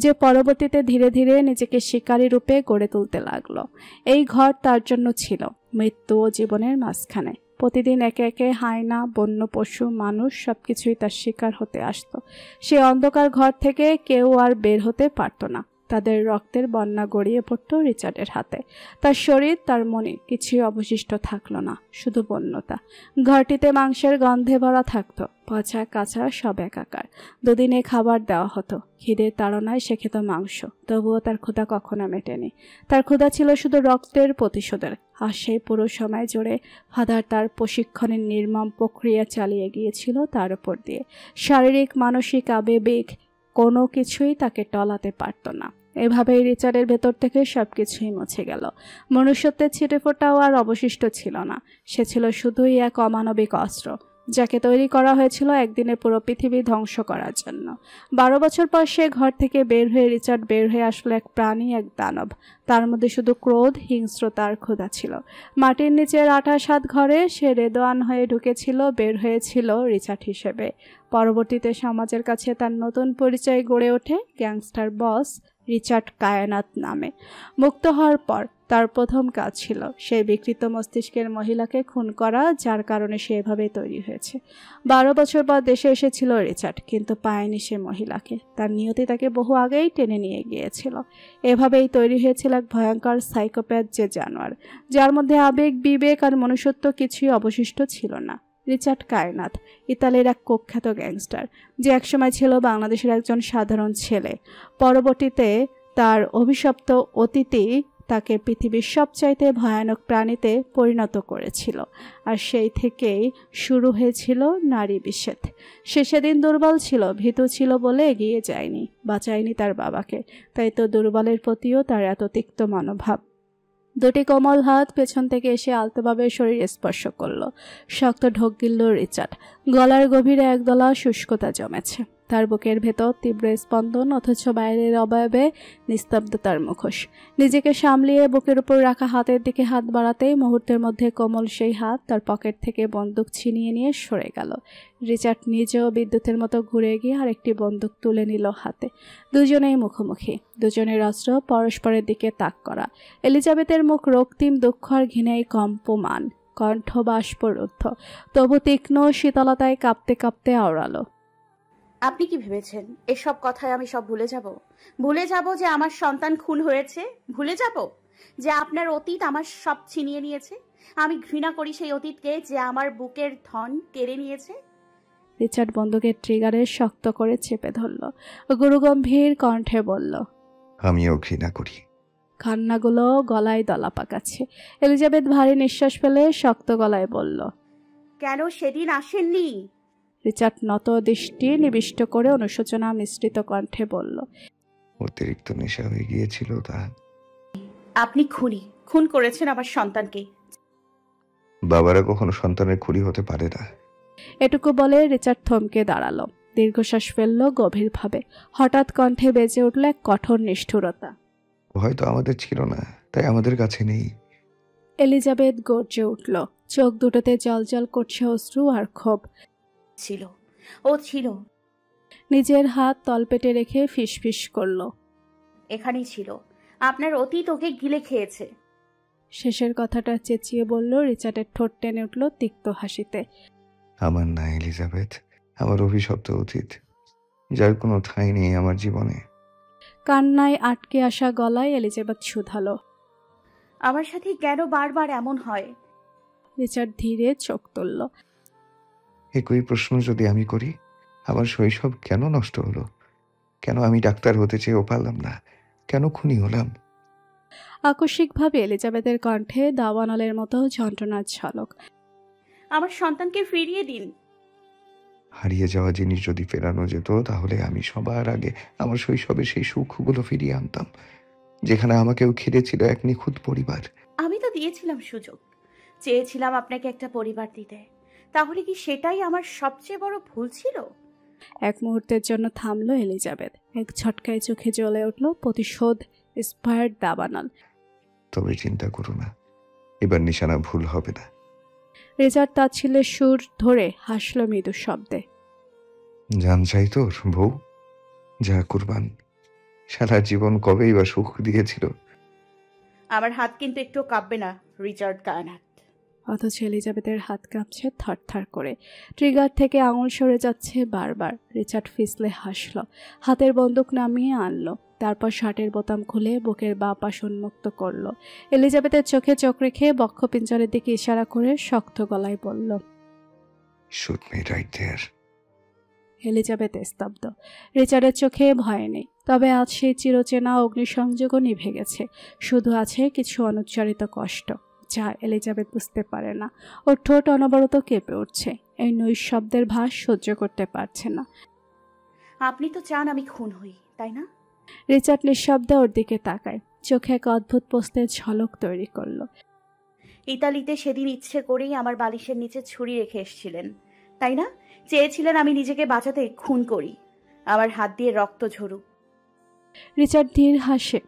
যে পরবর্তীতে ধীরে ধীরে নিজেকে শিকারী রূপে গড়ে তুলতে লাগলো। এই ঘর তার জন্য ছিল মৃত্যু ও জীবনের মাঝখানে। প্রতিদিন একে একে হায়না, বন্য পশু, মানুষ সবকিছুই তার শিকার হতে আসতো। সে অন্ধকার ঘর থেকে কেউ আর বের হতে পারত না। তাদের রক্তের বন্যা গড়িয়ে পড়ত রিচার্ডের হাতে। তার শরীর, তার মনে কিছুই অবশিষ্ট থাকলো না, শুধু বন্যতা। ঘরটিতে মাংসের গন্ধে ভরা থাকতো, পচা কাঁচা সব একাকার। দুদিনে খাবার দেওয়া হতো, খিদের তাড়নায় সে খেত মাংস, তবুও তার ক্ষুধা কখনো মেটেনি। তার ক্ষুধা ছিল শুধু রক্তের প্রতিশোধের। আর সেই পুরো সময় জুড়ে ফাদার তার প্রশিক্ষণের নির্মম প্রক্রিয়া চালিয়ে গিয়েছিল তার উপর দিয়ে। শারীরিক, মানসিক, আবেগিক কোনো কিছুই তাকে টলাতে পারত না। এভাবেই রিচার্ডের ভেতর থেকে সবকিছুই মুছে গেল। মনুষ্যত্বের ছিটেফোঁটাও আর অবশিষ্ট ছিল না। সে ছিল শুধুই এক অমানবিক অস্ত্র, যাকে তৈরি করা হয়েছিল একদিনে পুরো পৃথিবী ধ্বংস করার জন্য। 12 বছর পর সে ঘর থেকে রিচার্ড বের হয়ে আসলো এক প্রাণী, এক দানব। তার মধ্যে শুধু ক্রোধ, হিংস্রতা আর ক্ষুধা ছিল। মাটির নিচের 28 ঘরে সে রেদোয়ান হয়ে ঢুকেছিল, বের হয়েছিল রিচার্ড হিসেবে। পরবর্তীতে সমাজের কাছে তার নতুন পরিচয় গড়ে ওঠে গ্যাংস্টার বস রিচার্ড কায়নাত নামে। মুক্ত হওয়ার পর তার প্রথম কাজ ছিল সেই বিকৃত মস্তিষ্কের মহিলাকে খুন করা, যার কারণে সে এভাবে তৈরি হয়েছে। 12 বছর পর দেশে এসেছিল রিচার্ড, কিন্তু পায়নি সে মহিলাকে। তার নিয়তি তাকে বহু আগেই টেনে নিয়ে গিয়েছিল। এভাবেই তৈরি হয়েছিল এক ভয়ঙ্কর সাইকোপ্যাথ, যে জানোয়ার, যার মধ্যে আবেগ, বিবেক আর মনুষ্যত্ব কিছুই অবশিষ্ট ছিল না। রিচার্ড কায়নাত ইতালির এক কুখ্যাত গ্যাংস্টার, যে একসময় ছিল বাংলাদেশের একজন সাধারণ ছেলে। পরবর্তীতে তার অভিশপ্ত অতীতই তাকে পৃথিবীর সবচাইতে ভয়ানক প্রাণীতে পরিণত করেছিল। আর সেই থেকেই শুরু হয়েছিল নারী বিচ্ছেদ। সে সেদিন দুর্বল ছিল, ভীতু ছিল বলে এগিয়ে যায়নি, বাঁচায়নি তার বাবাকে। তাই তো দুর্বলের প্রতিও তার এত তিক্ত মনোভাব। দুটি কোমল হাত পেছন থেকে এসে আলতোভাবে শরীর স্পর্শ করলো। শক্ত ঢোক গিলল রিচার্ড। গলার গভীরে একদলা শুষ্কতা জমেছে। তার বুকের ভেতর তীব্র স্পন্দন, অথচ বাইরের অবয়বে নিস্তব্ধতার মুখোশ। নিজেকে সামলিয়ে বুকের উপর রাখা হাতের দিকে হাত বাড়াতেই মুহূর্তের মধ্যে কোমল সেই হাত তার পকেট থেকে বন্দুক ছিনিয়ে নিয়ে সরে গেল। রিচার্ড নিজেও বিদ্যুতের মতো ঘুরে গিয়ে আরেকটি বন্দুক তুলে নিল হাতে। দুজনেই মুখোমুখি, দুজনের অস্ত্র পরস্পরের দিকে তাক করা। এলিজাবেথের মুখ রক্তিম, দুঃখ আর ঘৃণায় কম্পমান, কণ্ঠ বাষ্পরুদ্ধ, তবু তীক্ষ্ণ শীতলতায় কাঁপতে কাঁপতে আওড়ালো। আপনি কি ভেবেছেন এসব কথায় আমি সব ভুলে যাব? ভুলে যাব যে আমার সন্তান খুন হয়েছে? ভুলে যাব যে আপনার অতীত আমার সব ছিনিয়ে নিয়েছে? আমি ঘৃণা করি সেই অতীতকে, যে আমার বুকের ধন কেড়ে নিয়েছে। রিচার্ড বন্দুকের ট্রিগারে শক্ত করে চেপে ধরল। গুরুগম্ভীর কণ্ঠে বলল, আমিও ঘৃণা করি। কান্নাগুলো গলায় দলা পাকাচ্ছে। এলিজাবেথ ভারী নিঃশ্বাস ফেলে শক্ত গলায় বলল, কেন সেদিন আসেননি? রিচার্ড নত দৃষ্টি নিবিষ্ট করে অনুশোচনা মিশ্রিত কণ্ঠে বলল, অতিরিক্ত নেশা হয়ে গিয়েছিল তা। আপনি খুন করেছেন আমার সন্তানকে। বাবারা কখনো সন্তানের খুনি হতে পারে না। এটুকু বলে রিচার্ড থমকে দাঁড়ালো, দীর্ঘশ্বাস ফেলল গভীরভাবে। হঠাৎ কণ্ঠে বেজে উঠল এক কঠোর নিষ্ঠুরতা, হয়তো আমাদের ছিল না, তাই আমাদের কাছে নেই। এলিজাবেথ গর্জে উঠল, চোখ দুটোতে জলজল করছে অশ্রু আর ক্ষোভ। ছিল। নিজের হাত তলপেটে রেখে ফিসফিস করল, এখানেই ছিল। আপনার অতীত ওকে গিলে খেয়েছে। শেষের কথাটা চেঁচিয়ে বলল। রিচার্ডের ঠোঁট টেনে উঠল তিক্ত হাসিতে। আমার না এলিজাবেথ, আমার অভিশপ্ত অতীত, যার কোনো ঠাঁই নেই আমার জীবনে। কান্নায় আটকে আসা গলায় এলিজাবেথ শুধালো, আমার সাথে কেন বারবার এমন হয়? রিচার্ড ধীরে চোখ তুলল। একই প্রশ্ন যদি আমি করি, আমার শৈশব কেন নষ্ট হলো? কেন আমি ডাক্তার হতে চেয়েও পারলাম না? কেন খুনি হলাম? আকস্মিকভাবে এলিজাবেথের কণ্ঠে দাবানলের মতো যন্ত্রণার ঝলক। আমার সন্তানকে ফিরিয়ে দিন। হারিয়ে যাওয়া জিনিস যদি ফেরানো যেত, তাহলে আমি সবার আগে আমার শৈশবের সেই সুখগুলো ফিরিয়ে আনতাম, যেখানে আমাকেও ঘিরেছিল এক নিখুঁত পরিবার। আমি তো দিয়েছিলাম সুযোগ, চেয়েছিলাম আপনাকে একটা পরিবার দিতে। তাহলে কি সেটাই আমার সবচেয়ে বড় ভুল ছিল? এক মুহূর্তের জন্য থামলো এলিজাবেথ। এক ঝটকায় চোখে জ্বলে উঠল প্রতিশোধ স্পায়ার্ড দাবানল। তবে চিন্তা করো না, এবার নিশানা ভুল হবে না। রিচার্ড তাচ্ছিল্যের সুর ধরে হাসল মৃদু শব্দে। জান চাই তোর বউ, যা কুরবান। সারা জীবন কবেই বা সুখ দিয়েছিল। আমার হাত কিন্তু একটু কাঁপবে না রিচার্ড কায়নাত। অথচ এলিজাবেথের হাত কাঁপছে থরথর করে। ট্রিগার থেকে আঙুল সরে যাচ্ছে বারবার। রিচার্ড ফিসলে হাসল, হাতের বন্দুক নামিয়ে আনলো। তারপর শার্টের বোতাম খুলে বুকের বাঁ পাশ উন্মুক্ত করলো। এলিজাবেথের চোখে চোখ রেখে বক্ষপিঞ্জরের দিকে ইশারা করে শক্ত গলায় বলল, শুট মি রাইট দেয়ার। এলিজাবেথ স্তব্ধ। রিচার্ডের চোখে ভয় নেই, তবে আজ সেই চিরচেনা অগ্নিসংযোগও নিভে গেছে। শুধু আছে কিছু অনুচ্চারিত কষ্ট, যা এলিজাবেথ বুঝতে পারে না। ওর ঠোঁট অনবরত কেঁপে উঠছে, এই নৈশব্দের ভাস সহ্য করতে পারছে না। আপনি তো চান আমি খুন হই, তাই না? রিচার্ড নিঃশব্দে ওর দিকে তাকায়, চোখে এক অদ্ভুত প্রশ্নের ঝলক তৈরি করলো। ইতালিতে সেদিন ইচ্ছে করেই আমার বালিশের নিচে ছুরি রেখে এসেছিলেন, তাই না? চেয়েছিলেন আমি নিজেকে বাঁচাতে খুন করি, আমার হাত দিয়ে রক্ত ঝরুক। রিচার্ড ধীর হাসে।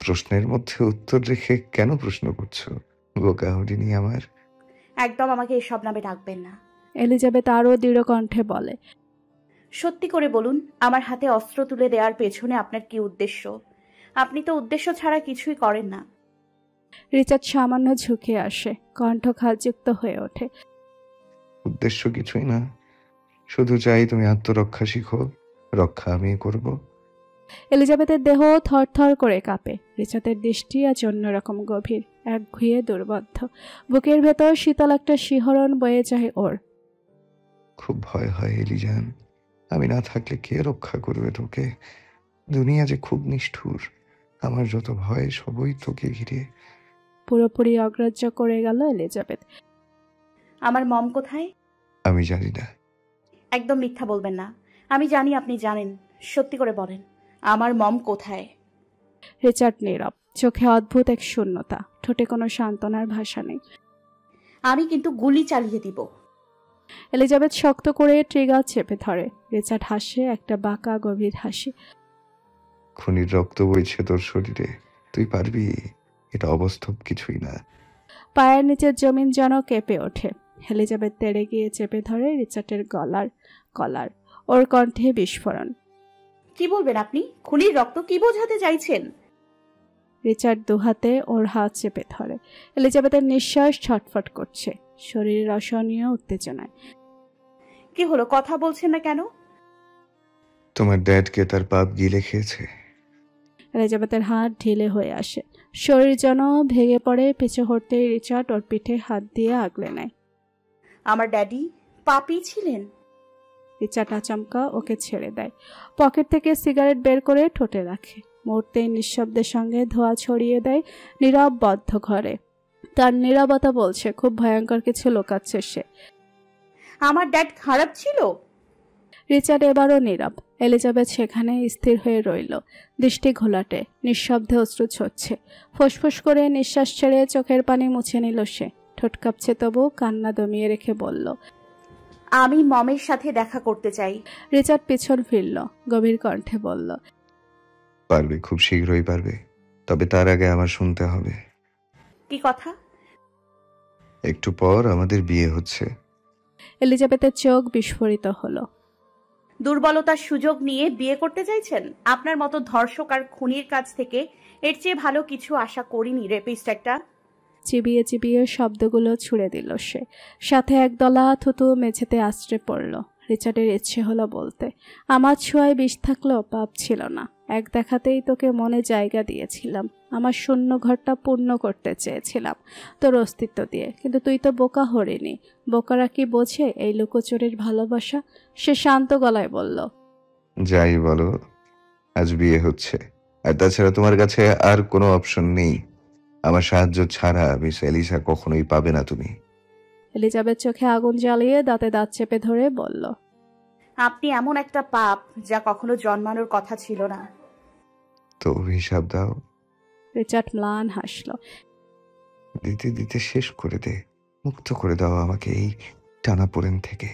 প্রশ্নের মধ্যে উত্তর রেখে কেন প্রশ্ন করছো? বোকা হরিনি আমার। একদম আমাকে এসব নামে ডাকবেন না। এলিজাবেথ আরও দৃঢ় কণ্ঠে বলে, সত্যি করে বলুন, আমার হাতে অস্ত্র তুলে দেওয়ার পেছনে আপনার কি উদ্দেশ্য? আপনি তো উদ্দেশ্য ছাড়া কিছুই করেন না। রিচার্ড সামান্য ঝুঁকে আসে, কণ্ঠ খালযুক্ত হয়ে ওঠে। উদ্দেশ্য কিছুই না, শুধু চাই তুমি আত্মরক্ষা শিখো, রক্ষা আমি করব। এলিজাবেথের দেহ থরথর করে কাঁপে। রিচার্ডের দৃষ্টি আজ অন্যরকম গভীর, একঘুয়ে দুর্বদ্ধ। বুকের ভেতর শীতল একটা শিহরণ বয়ে যায় ওর। খুব ভয় হয় এলিজান, আমি না থাকলে কে রক্ষা করবে তোকে? দুনিয়া যে খুব নিষ্ঠুর, আমার যত ভয় সবই তোকে ঘিরে। পুরোপুরি অগ্রাহ্য করে গেল এলিজাবেথ। আমার মম কোথায়? আমি জানি না। একদম মিথ্যা বলবেন না, আমি জানি আপনি জানেন। সত্যি করে বলেন, আমার মম কোথায়? রিচার্ড নীরব, চোখে অদ্ভুত এক শূন্যতা, ঠোঁটে কোনো সান্ত্বনার ভাষা নেই। আমি কিন্তু গুলি চালিয়ে দিব। এলিজাবেথ শক্ত করে ট্রিগার চেপে ধরে। রিচার্ড হাসে, একটা বাঁকা গভীর হাসি। খুনির রক্ত বইছে তোর শরীরে, তুই পারবি, এটা অবাস্তব কিছুই না। পায়ের নিচের জমিন যেন কেঁপে ওঠে। এলিজাবেথ তেড়ে গিয়ে চেপে ধরে রিচার্ডের কলার। ওর কণ্ঠে বিস্ফোরণ। কি বলবেন আপনি? খুনির রক্ত কি বোঝাতে চাইছেন? রিচার্ড দুহাতে ওর হাত চেপে ধরে। এলিজাবেথের নিঃশ্বাস ছটফট করছে, শরীরের অসহনীয় উত্তেজনায়। কি হলো, কথা বলছেন না কেন? তোমার ড্যাডকে তার পাপ গিলে খেয়েছে। এলিজাবেথের হাত ঢিলে হয়ে আসে, শরীর যেন ভেঙে পড়ে। পিছু হটতেই রিচার্ড ওর পিঠে হাত দিয়ে আগলে নেয়। আমার ড্যাডি পাপী ছিলেন? রিচার্ড আচমকা ওকে ছেড়ে দেয়। পকেট থেকে সিগারেট বের করে ঠোঁটে রাখে। মুহূর্তেই নিঃশব্দের সঙ্গে ধোঁয়া ছড়িয়ে দেয় নীরব বদ্ধ ঘরে। তার নীরবতা বলছে খুব ভয়ঙ্কর কিছু লুকাচ্ছে সে। আমার ড্যাড খারাপ ছিল? রিচার্ড এবারও নীরব। এলিজাবেথ সেখানে স্থির হয়ে রইল, দৃষ্টি ঘোলাটে, নিঃশব্দে অশ্রু ঝরছে। ফোঁসফোঁস করে নিঃশ্বাস ছেড়ে চোখের পানি মুছে নিল সে। ঠোঁট কাঁপছে তবু কান্না দমিয়ে রেখে বলল, আমি মমের সাথে দেখা করতে চাই। রিচার্ড পিছন ফিরল, গভীর কণ্ঠে বলল, পারবে, খুব শীঘ্রই পারবে, তবে তার আগে আমার শুনতে হবে। কি কথা? একটু পর আমাদের বিয়ে হচ্ছে। এলিজাবেথের চোখ বিস্ফোরিত হলো। দুর্বলতার সুযোগ নিয়ে বিয়ে করতে চাইছেন? আপনার মতো ধর্ষক আর খুনির কাছ থেকে এর চেয়ে ভালো কিছু আশা করিনি, রেপিস্ট একটা। চিবিয়ে চিবিয়ে শব্দগুলো ছুড়ে দিল সে, সাথে একদলা থুতু মেঝেতে আছড়ে পড়ল। রিচার্ডের ইচ্ছে হলো বলতে, আমার ছোঁয়ায় বিষ থাকলেও পাপ ছিল না। এক দেখাতেই তোকে মনে জায়গা দিয়েছিলাম, আমার শূন্য ঘরটা পূর্ণ করতে চেয়েছিলাম তোর অস্তিত্ব দিয়ে। কিন্তু তুই তো বোকা হরিনি। বোকারা কি বোঝে এই লুকোচুরির ভালোবাসা? সে শান্ত গলায় বলল, যাই বলো, আজ বিয়ে হচ্ছে, আর তাছাড়া তোমার কাছে আর কোনো অপশন নেই। আমার সাহায্য ছাড়া মিস এলিসা কখনোই পাবে না তুমি। এলিজাবেথ চোখে আগুন জ্বালিয়ে দাঁতে দাঁত চেপে ধরে বলল, আপনি এমন একটা পাপ যা কখনো জন্মানোর কথা ছিল না। তো অভিশাপ দাও। রিচার্ড ম্লান হাসল। দিতে দিতে শেষ করে দে, মুক্ত করে দাও আমাকে এই টানাপোড়েন থেকে।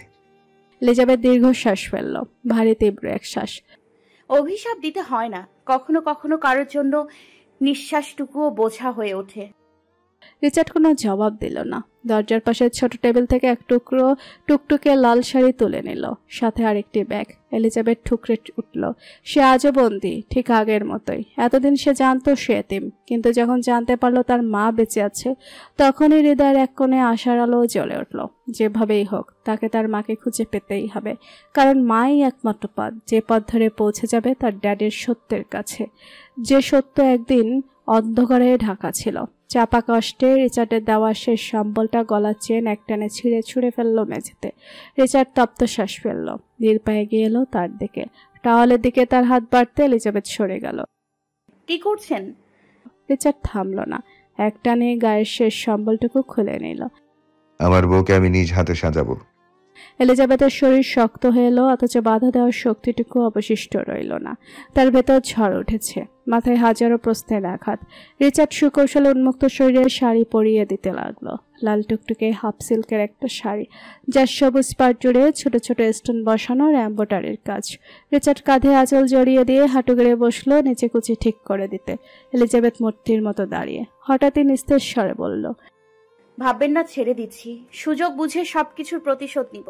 এলিজাবেথ দীর্ঘশ্বাস ফেলল, ভারী তীব্র এক শ্বাস। অভিশাপ দিতে হয় না, কখনো কখনো কারোর জন্য নিঃশ্বাসটুকুও বোঝা হয়ে ওঠে। রিচার্ড কোনো জবাব দিল না। দরজার পাশে ছোট টেবিল থেকে এক টুকরো টুকটুকে লাল শাড়ি তুলে নিল, সাথে আরেকটি ব্যাগ। এলিজাবেথ ঠুকরে উঠল। সে আজও বন্দী, ঠিক আগের মতোই। এতদিন সে জানতো সে এতিম, কিন্তু যখন জানতে পারলো তার মা বেঁচে আছে, তখনই হৃদয়ের এক কোণে আশার আলো জ্বলে উঠল। যেভাবেই হোক তাকে তার মাকে খুঁজে পেতেই হবে, কারণ মাই একমাত্র পথ, যে পথ ধরে পৌঁছে যাবে তার ড্যাডির সত্যের কাছে, যে সত্য একদিন অন্ধকারে ঢাকা ছিল। চাপা কষ্টে রিচার্ডের দেওয়া শেষ সম্বলটা গলার চেন একটানে ছিঁড়ে ছুঁড়ে ফেললো মেঝেতে। রিচার্ড তপ্ত শ্বাস ফেললো, ধীর পায়ে গিয়ে এলো তার দিকে। টাওয়ালের দিকে তার হাত বাড়তে এলিজাবেথ সরে গেল। কি করছেন? রিচার্ড থামলো না, একটানে গায়ের শেষ সম্বলটুকু খুলে নিল। আমার বউকে আমি নিজ হাতে সাজাবো। এলিজাবেথের শরীর শক্ত হয়ে এলো, অথচ বাধা দেওয়ার শক্তিটুকু অবশিষ্ট রইল না। তার ভেতর ঝড় উঠেছে, মাথায় হাজারো প্রশ্নের আঘাত। রিচার্ড সুকৌশলে উন্মুক্ত শরীরে শাড়ি পরিয়ে দিতে লাগলো। লাল টুকটুকে হাফ সিল্কের একটা শাড়ি, যার সবুজ পাট জুড়ে ছোট ছোট স্টোন বসানো এম্ব্রয়ডারির কাজ। রিচার্ড কাঁধে আঁচল জড়িয়ে দিয়ে হাঁটু গেড়ে বসলো নিচে কুচি ঠিক করে দিতে। এলিজাবেথ মূর্তির মতো দাঁড়িয়ে। হঠাৎই নিস্তেজ স্বরে বলল, ভাববেন না ছেড়ে দিচ্ছি, সুযোগ বুঝে সবকিছুর প্রতিশোধ নিব।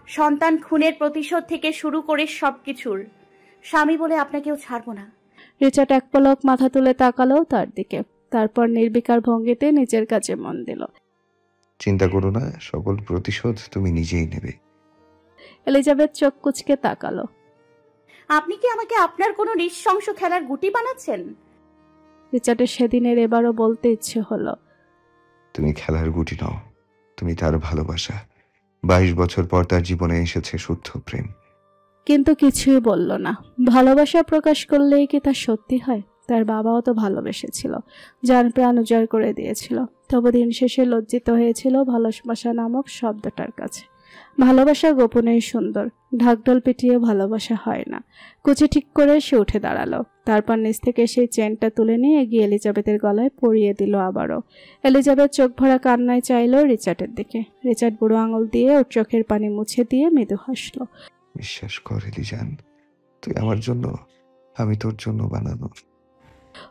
সন্তান খুনের প্রতিশোধ থেকে শুরু করে সবকিছুর। স্বামী বলে আপনাকেও ছাড়বো না। রিচার্ড এক পলক মাথা তুলে তাকালো তার দিকে, তারপর নির্বিকার ভঙ্গিতে নিজের কাজে মন দিল। চিন্তা করো না, সকল প্রতিশোধ তুমি নিজেই নেবে। এলিজাবেথ চোখ কুচকে তাকালো। আপনি কি আমাকে আপনার কোনো নৃশংস খেলার গুটি বানাচ্ছেন? রিচার্ডের সেদিনের এবারও বলতে ইচ্ছে হলো, তুমি খেলার গুটি নও, তুমি তার ভালোবাসা। 22 বছর পর তার জীবনে এসেছে শুদ্ধ প্রেম। কিন্তু কিছুই বলল না। ভালোবাসা প্রকাশ করলেই কি তা সত্যি হয়? তার বাবাও তো ভালোবেসেছিল, জান প্রাণ উজাড় করে দিয়েছিল। তবু দিন শেষে লজ্জিত হয়েছিল ভালোবাসা নামক শব্দটার কাছে। ভালোবাসা গোপনেই সুন্দর, ঢাকঢোল পিটিয়ে ভালোবাসা হয় না। কুচি ঠিক করে সে উঠে দাঁড়ালো, তারপর নিচ থেকে সেই চেনটা তুলে নিয়ে এগিয়ে এলিজাবেথের গলায় পরিয়ে দিল আবারও। এলিজাবেথ চোখ ভরা কান্নায় চাইল রিচার্ডের দিকে। রিচার্ড বুড়ো আঙুল দিয়ে ওর চোখের পানি মুছে দিয়ে মৃদু হাসল। বিশ্বাস কর এলিজান, তুই আমার জন্য, আমি তোর জন্য বানানো।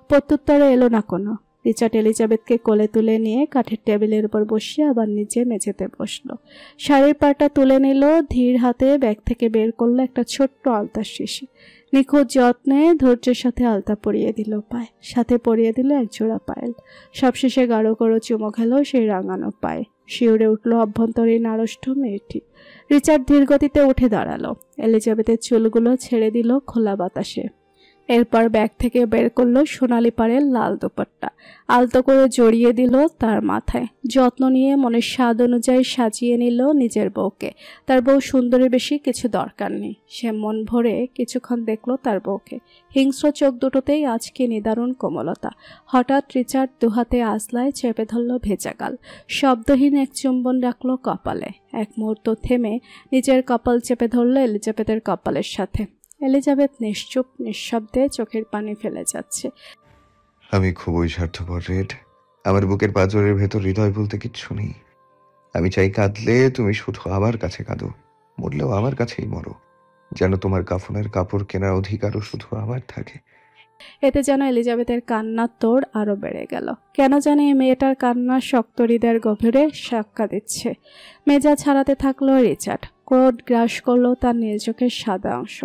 প্রত্যুত্তরে এলো না কোনো। রিচার্ড এলিজাবেথকে কোলে তুলে নিয়ে কাঠের টেবিলের উপর বসিয়ে আবার নিজে মেঝেতে বসলো। শাড়ির পাটা তুলে নিল, ধীর হাতে ব্যাগ থেকে বের করলো একটা ছোট্ট আলতার শিশি। নিখুঁত যত্নে ধৈর্যের সাথে আলতা পরিয়ে দিল পায়ে, সাথে পরিয়ে দিল একজোড়া পায়েল। সবশেষে গাঢ় করে চুমো খেলো সেই রাঙানো পায়ে। শিউরে উঠল অভ্যন্তরীণ আড়ষ্ট মেয়েটি। রিচার্ড ধীরগতিতে উঠে দাঁড়ালো, এলিজাবেথের চুলগুলো ছেড়ে দিল খোলা বাতাসে। এরপর ব্যাগ থেকে বের করলো সোনালি পাড়ের লাল দোপাট্টা, আলতো করে জড়িয়ে দিল তার মাথায়। যত্ন নিয়ে মনের স্বাদ অনুযায়ী সাজিয়ে নিল নিজের বউকে। তার বউ সুন্দরী বেশি কিছু দরকার নেই। সে মন ভরে কিছুক্ষণ দেখলো তার বউকে। হিংস্র চোখ দুটোতেই আজকে নিদারুণ কোমলতা। হঠাৎ রিচার্ড দুহাতে আঁচলায় চেপে ধরল ভেজা গাল। শব্দহীন এক চুম্বন রাখলো কপালে। এক মুহূর্ত থেমে নিজের কপাল চেপে ধরল এলিজাবেথের কপালের সাথে। এলিজাবেথ নিশ্চুপ নিঃশব্দে চোখের পানি ফেলে যাচ্ছে। আমি খুবই স্বার্থপর রেড। আমার বুকের পাঁজরের ভেতর হৃদয় বলতে কিচ্ছু নেই। আমি চাই কাঁদলে তুমি শুধু আমার কাছে কাঁদো, মরলেও আমার কাছেই মরো, যেন তোমার কাফনের কাপড় কেনার অধিকারও শুধু আমার থাকে। এতে যেন এলিজাবেথের কান্নার তোড় আরো বেড়ে গেল। কেন জানি এই মেয়েটার কান্না শক্ত হৃদয়ের গভীরে সাক্ষ্য দিচ্ছে। মেজা ছাড়াতে থাকলো রিচার্ড। ক্রোধ গ্রাস করলো তার নীল চোখের সাদা অংশ।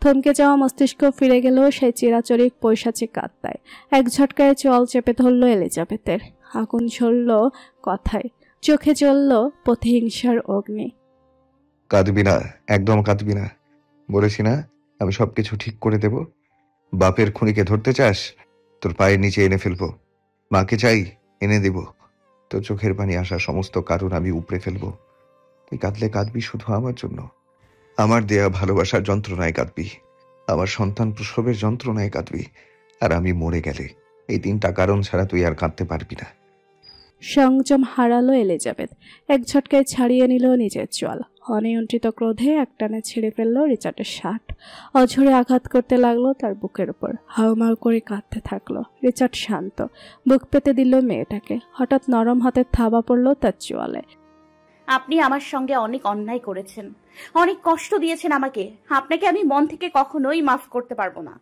থমকে যাওয়া মস্তিষ্ক ফিরে গেল সেই চিরাচরিক পৈশাচিক আত্মায়। এক ঝটকায় চল চেপে ধরলো এলিজাবেথের। আগুন ঝরল কথায়, চোখে জ্বলল প্রতিহিংসার অগ্নি। কাঁদবি না, একদম কাঁদবি না। বলেছি না আমি সবকিছু ঠিক করে দেব। বাপের খুনিকে ধরতে চাস? তোর পায়ের নিচে এনে ফেলবো। মাকে চাই, এনে দেব। তোর চোখের পানি আসা সমস্ত কারণ আমি উপড়ে ফেলবো। তুই কাঁদলে কাঁদবি শুধু আমার জন্য। আমার দেয়া ভালোবাসার যন্ত্রণায় কাঁদবি, আমার সন্তান প্রসবের যন্ত্রণায় কাঁদবি। আর আমি মরে গেলে এই 3টা কারণ ছাড়া তুই আর কাঁদতে পারবি না। সংযম হারালো এলিজাবেথ। এক ঝটকায় ছাড়িয়ে নিল নিজের চোয়াল। অনিয়ন্ত্রিত ক্রোধে একটানে ছেড়ে ফেললো রিচার্ডের শার্ট। অঝরে আঘাত করতে লাগলো তার বুকের উপর। হাউমাউ করে কাঁদতে থাকলো। রিচার্ড শান্ত, বুক পেতে দিল মেয়েটাকে। হঠাৎ নরম হাতের থাবা পড়লো তার চোয়ালে। আপনি আমার সঙ্গে অনেক অন্যায় করেছেন, অনেক কষ্ট দিয়েছেন আমাকে। আপনাকে আমি মন থেকে কখনোই মাফ করতে পারবো না।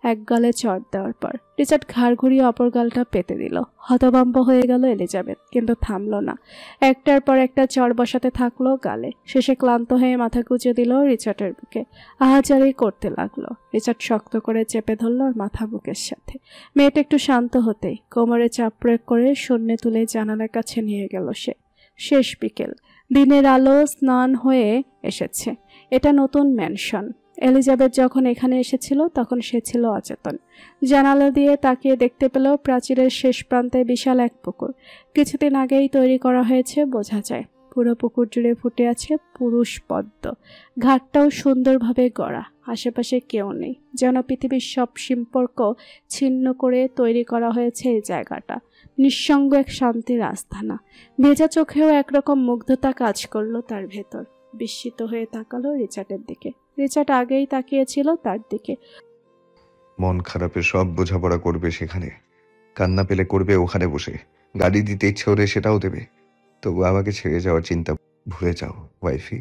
এক গালে চড় দেওয়ার পর রিচার্ড ঘাড় ঘুরিয়ে অপর গালটা পেতে দিল। হতভম্ব হয়ে গেল এলিজাবেথ, কিন্তু থামলো না। একটার পর একটা চড় বসাতে থাকলো গালে। শেষে ক্লান্ত হয়ে মাথা গুঁজে দিল রিচার্ডের বুকে। আহাজারি করতে লাগলো। রিচার্ড শক্ত করে চেপে ধরল ওর মাথা বুকের সাথে। মেয়েটা একটু শান্ত হতেই কোমরে চাপ প্রয়োগ করে শূন্যে তুলে জানালার কাছে নিয়ে গেল সে। শেষ বিকেল, দিনের আলো স্নান হয়ে এসেছে। এটা নতুন ম্যানশন। এলিজাবেথ যখন এখানে এসেছিল তখন সে ছিল অচেতন। জানালা দিয়ে তাকিয়ে দেখতে পেল প্রাচীরের শেষ প্রান্তে বিশাল এক পুকুর। কিছুদিন আগেই তৈরি করা হয়েছে বোঝা যায়। পুরো পুকুর জুড়ে ফুটে আছে পুরুষ পদ্ম। ঘাটটাও সুন্দরভাবে গড়া। আশেপাশে কেউ নেই, যেন পৃথিবীর সব সম্পর্ক ছিন্ন করে তৈরি করা হয়েছে এই জায়গাটা। নিঃসঙ্গ এক শান্তির আস্থানা। ভেজা চোখেও একরকম মুগ্ধতা কাজ করলো তার ভেতর। বিস্মিত হয়ে তাকালো রিচার্ডের দিকে। রিচার্ড আগেই তাকিয়েছিল তার দিকে। মন খারাপের সব বোঝাপড়া করবে সেখানে, কান্না পেলে করবে ওখানে বসে, গাড়ি দিতে ইচ্ছে হলে সেটাও দেবে। তবু আমাকে ছেড়ে যাওয়ার চিন্তা ভুলে যাও ওয়াইফি।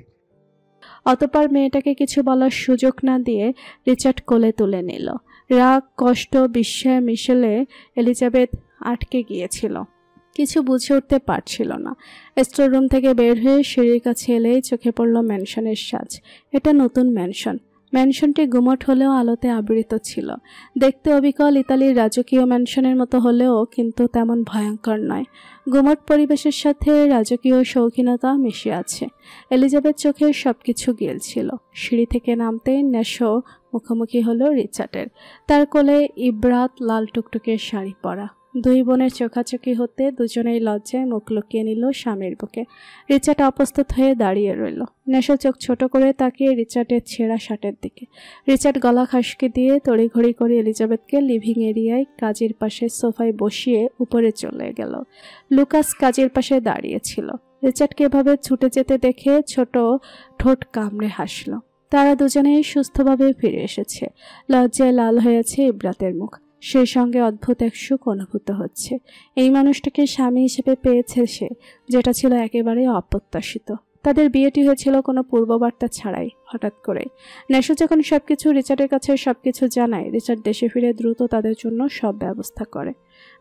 অতঃপর মেয়েটাকে কিছু বলার সুযোগ না দিয়ে রিচার্ড কোলে তুলে নিল। রাগ, কষ্ট, বিস্ময় মিশেলে এলিজাবেথ আটকে গিয়েছিল। কিছু বুঝে উঠতে পারছিল না। স্টোর রুম থেকে বের হয়ে সিঁড়ির কাছে এলেই চোখে পড়ল ম্যানশনের সাজ। এটা নতুন ম্যানশন। ম্যানশনটি গুমট হলেও আলোতে আবৃত ছিল। দেখতে অবিকল ইতালির রাজকীয় ম্যানশনের মতো হলেও কিন্তু তেমন ভয়ঙ্কর নয়। গুমট পরিবেশের সাথে রাজকীয় শৌখিনতা মিশে আছে। এলিজাবেথ চোখে সবকিছু গিলছিল। সিঁড়ি থেকে নামতেই নেশো মুখোমুখি হলো রিচার্ডের। তার কোলে ইব্রাত লাল টুকটুকে শাড়ি পরা। দুই বোনের চোখাচোখি হতে দুজনেই লজ্জায় মুখ লুকিয়ে নিল স্বামীর বুকে। রিচার্ড অপ্রস্তুত হয়ে দাঁড়িয়ে রইল। নেশো চোখ ছোট করে তাকিয়ে রিচার্ডের ছেঁড়া শার্টের দিকে। রিচার্ড গলা খাসকে দিয়ে তড়িঘড়ি করে এলিজাবেথকে লিভিং এরিয়ায় কাজের পাশে সোফায় বসিয়ে উপরে চলে গেল। লুকাস কাজের পাশে দাঁড়িয়েছিল। রিচার্ডকে এভাবে ছুটে যেতে দেখে ছোট ঠোঁট কামড়ে হাসল। তারা দুজনেই সুস্থভাবে ফিরে এসেছে। লজ্জায় লাল হয়েছে ইব্রাতের মুখ। সেই সঙ্গে অদ্ভুত এক সুখ অনুভূত হচ্ছে। এই মানুষটাকে স্বামী হিসেবে পেয়েছে সে, যেটা ছিল একেবারে অপ্রত্যাশিত। তাদের বিয়েটি হয়েছিল কোনো পূর্ববার্তা ছাড়াই, হঠাৎ করে। নেশো যখন সবকিছু রিচার্ডের কাছে সবকিছু জানায়, রিচার্ড দেশে ফিরে দ্রুত তাদের জন্য সব ব্যবস্থা করে।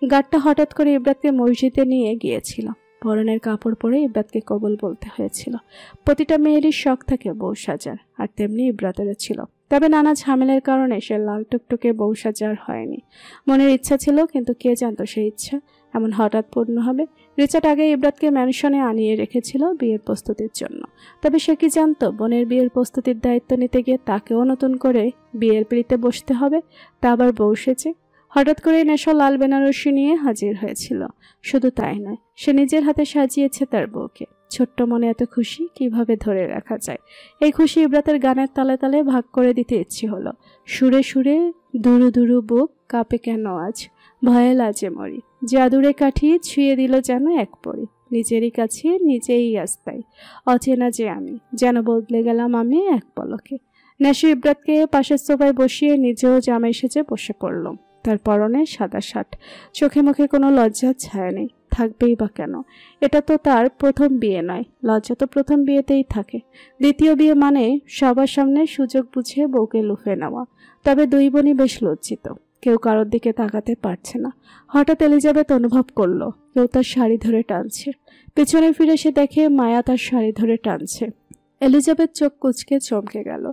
গার্ডটা হঠাৎ করে ইব্রাতকে মসজিদে নিয়ে গিয়েছিল। পরনের কাপড় পরে ইব্রাতকে কবুল বলতে হয়েছিল। প্রতিটা মেয়েরই শখ থাকে বউ সাজার, আর তেমনি ইব্রাতেরও ছিল। তবে নানা ঝামেলার কারণে সে লাল টুকটুকে বউ সাজার হয়নি। মনের ইচ্ছা ছিল, কিন্তু কে জানতো সেই ইচ্ছা এমন হঠাৎ পূর্ণ হবে। রিচার্ড আগে ইব্রাতকে ম্যানশনে আনিয়ে রেখেছিল বিয়ের প্রস্তুতির জন্য। তবে সে কি জানতো বোনের বিয়ের প্রস্তুতির দায়িত্ব নিতে গিয়ে তাকেও নতুন করে বিয়ের পিড়িতে বসতে হবে, তা আবার বউ সেজে। হঠাৎ করে নেশো লাল বেনারসি নিয়ে হাজির হয়েছিল। শুধু তাই নয়, সে নিজের হাতে সাজিয়েছে তার বউকে। ছোট্ট মনে এত খুশি কিভাবে ধরে রাখা যায়? এই খুশি ইব্রাতের গানের তালে তালে ভাগ করে দিতে ইচ্ছে হলো। সুরে সুরে দুরু দুরু বুক কাঁপে কেন আজ, ভয়ে লাজে মরি, জাদুরে কাঠি ছুঁয়ে দিল যেন এক পরি, নিজেরই কাছে নিজেই আস্তাই, অচেনা যে আমি, যেন বদলে গেলাম আমি এক পলকে। নেশো ইব্রাতকে পাশের সোফায় বসিয়ে নিজেও জামাই সেজে বসে পড়ল। তার পরনে সাদা শার্ট, চোখে মুখে কোনো লজ্জার ছায়া নেই। থাকবেই বা কেন? এটা তো তার প্রথম বিয়ে নয়। লজ্জা তো প্রথম বিয়েতেই থাকে। দ্বিতীয় বিয়ে মানে সবার সামনে সুযোগ বুঝে বউকে লুফে নেওয়া। তবে দুই বোনই বেশ লজ্জিত। কেউ কারোর দিকে তাকাতে পারছে না। হঠাৎ এলিজাবেথ অনুভব করলো কেউ তার শাড়ি ধরে টানছে। পেছনে ফিরে সে দেখে মায়া তার শাড়ি ধরে টানছে। এলিজাবেথ চোখ কুঁচকে চমকে গেল।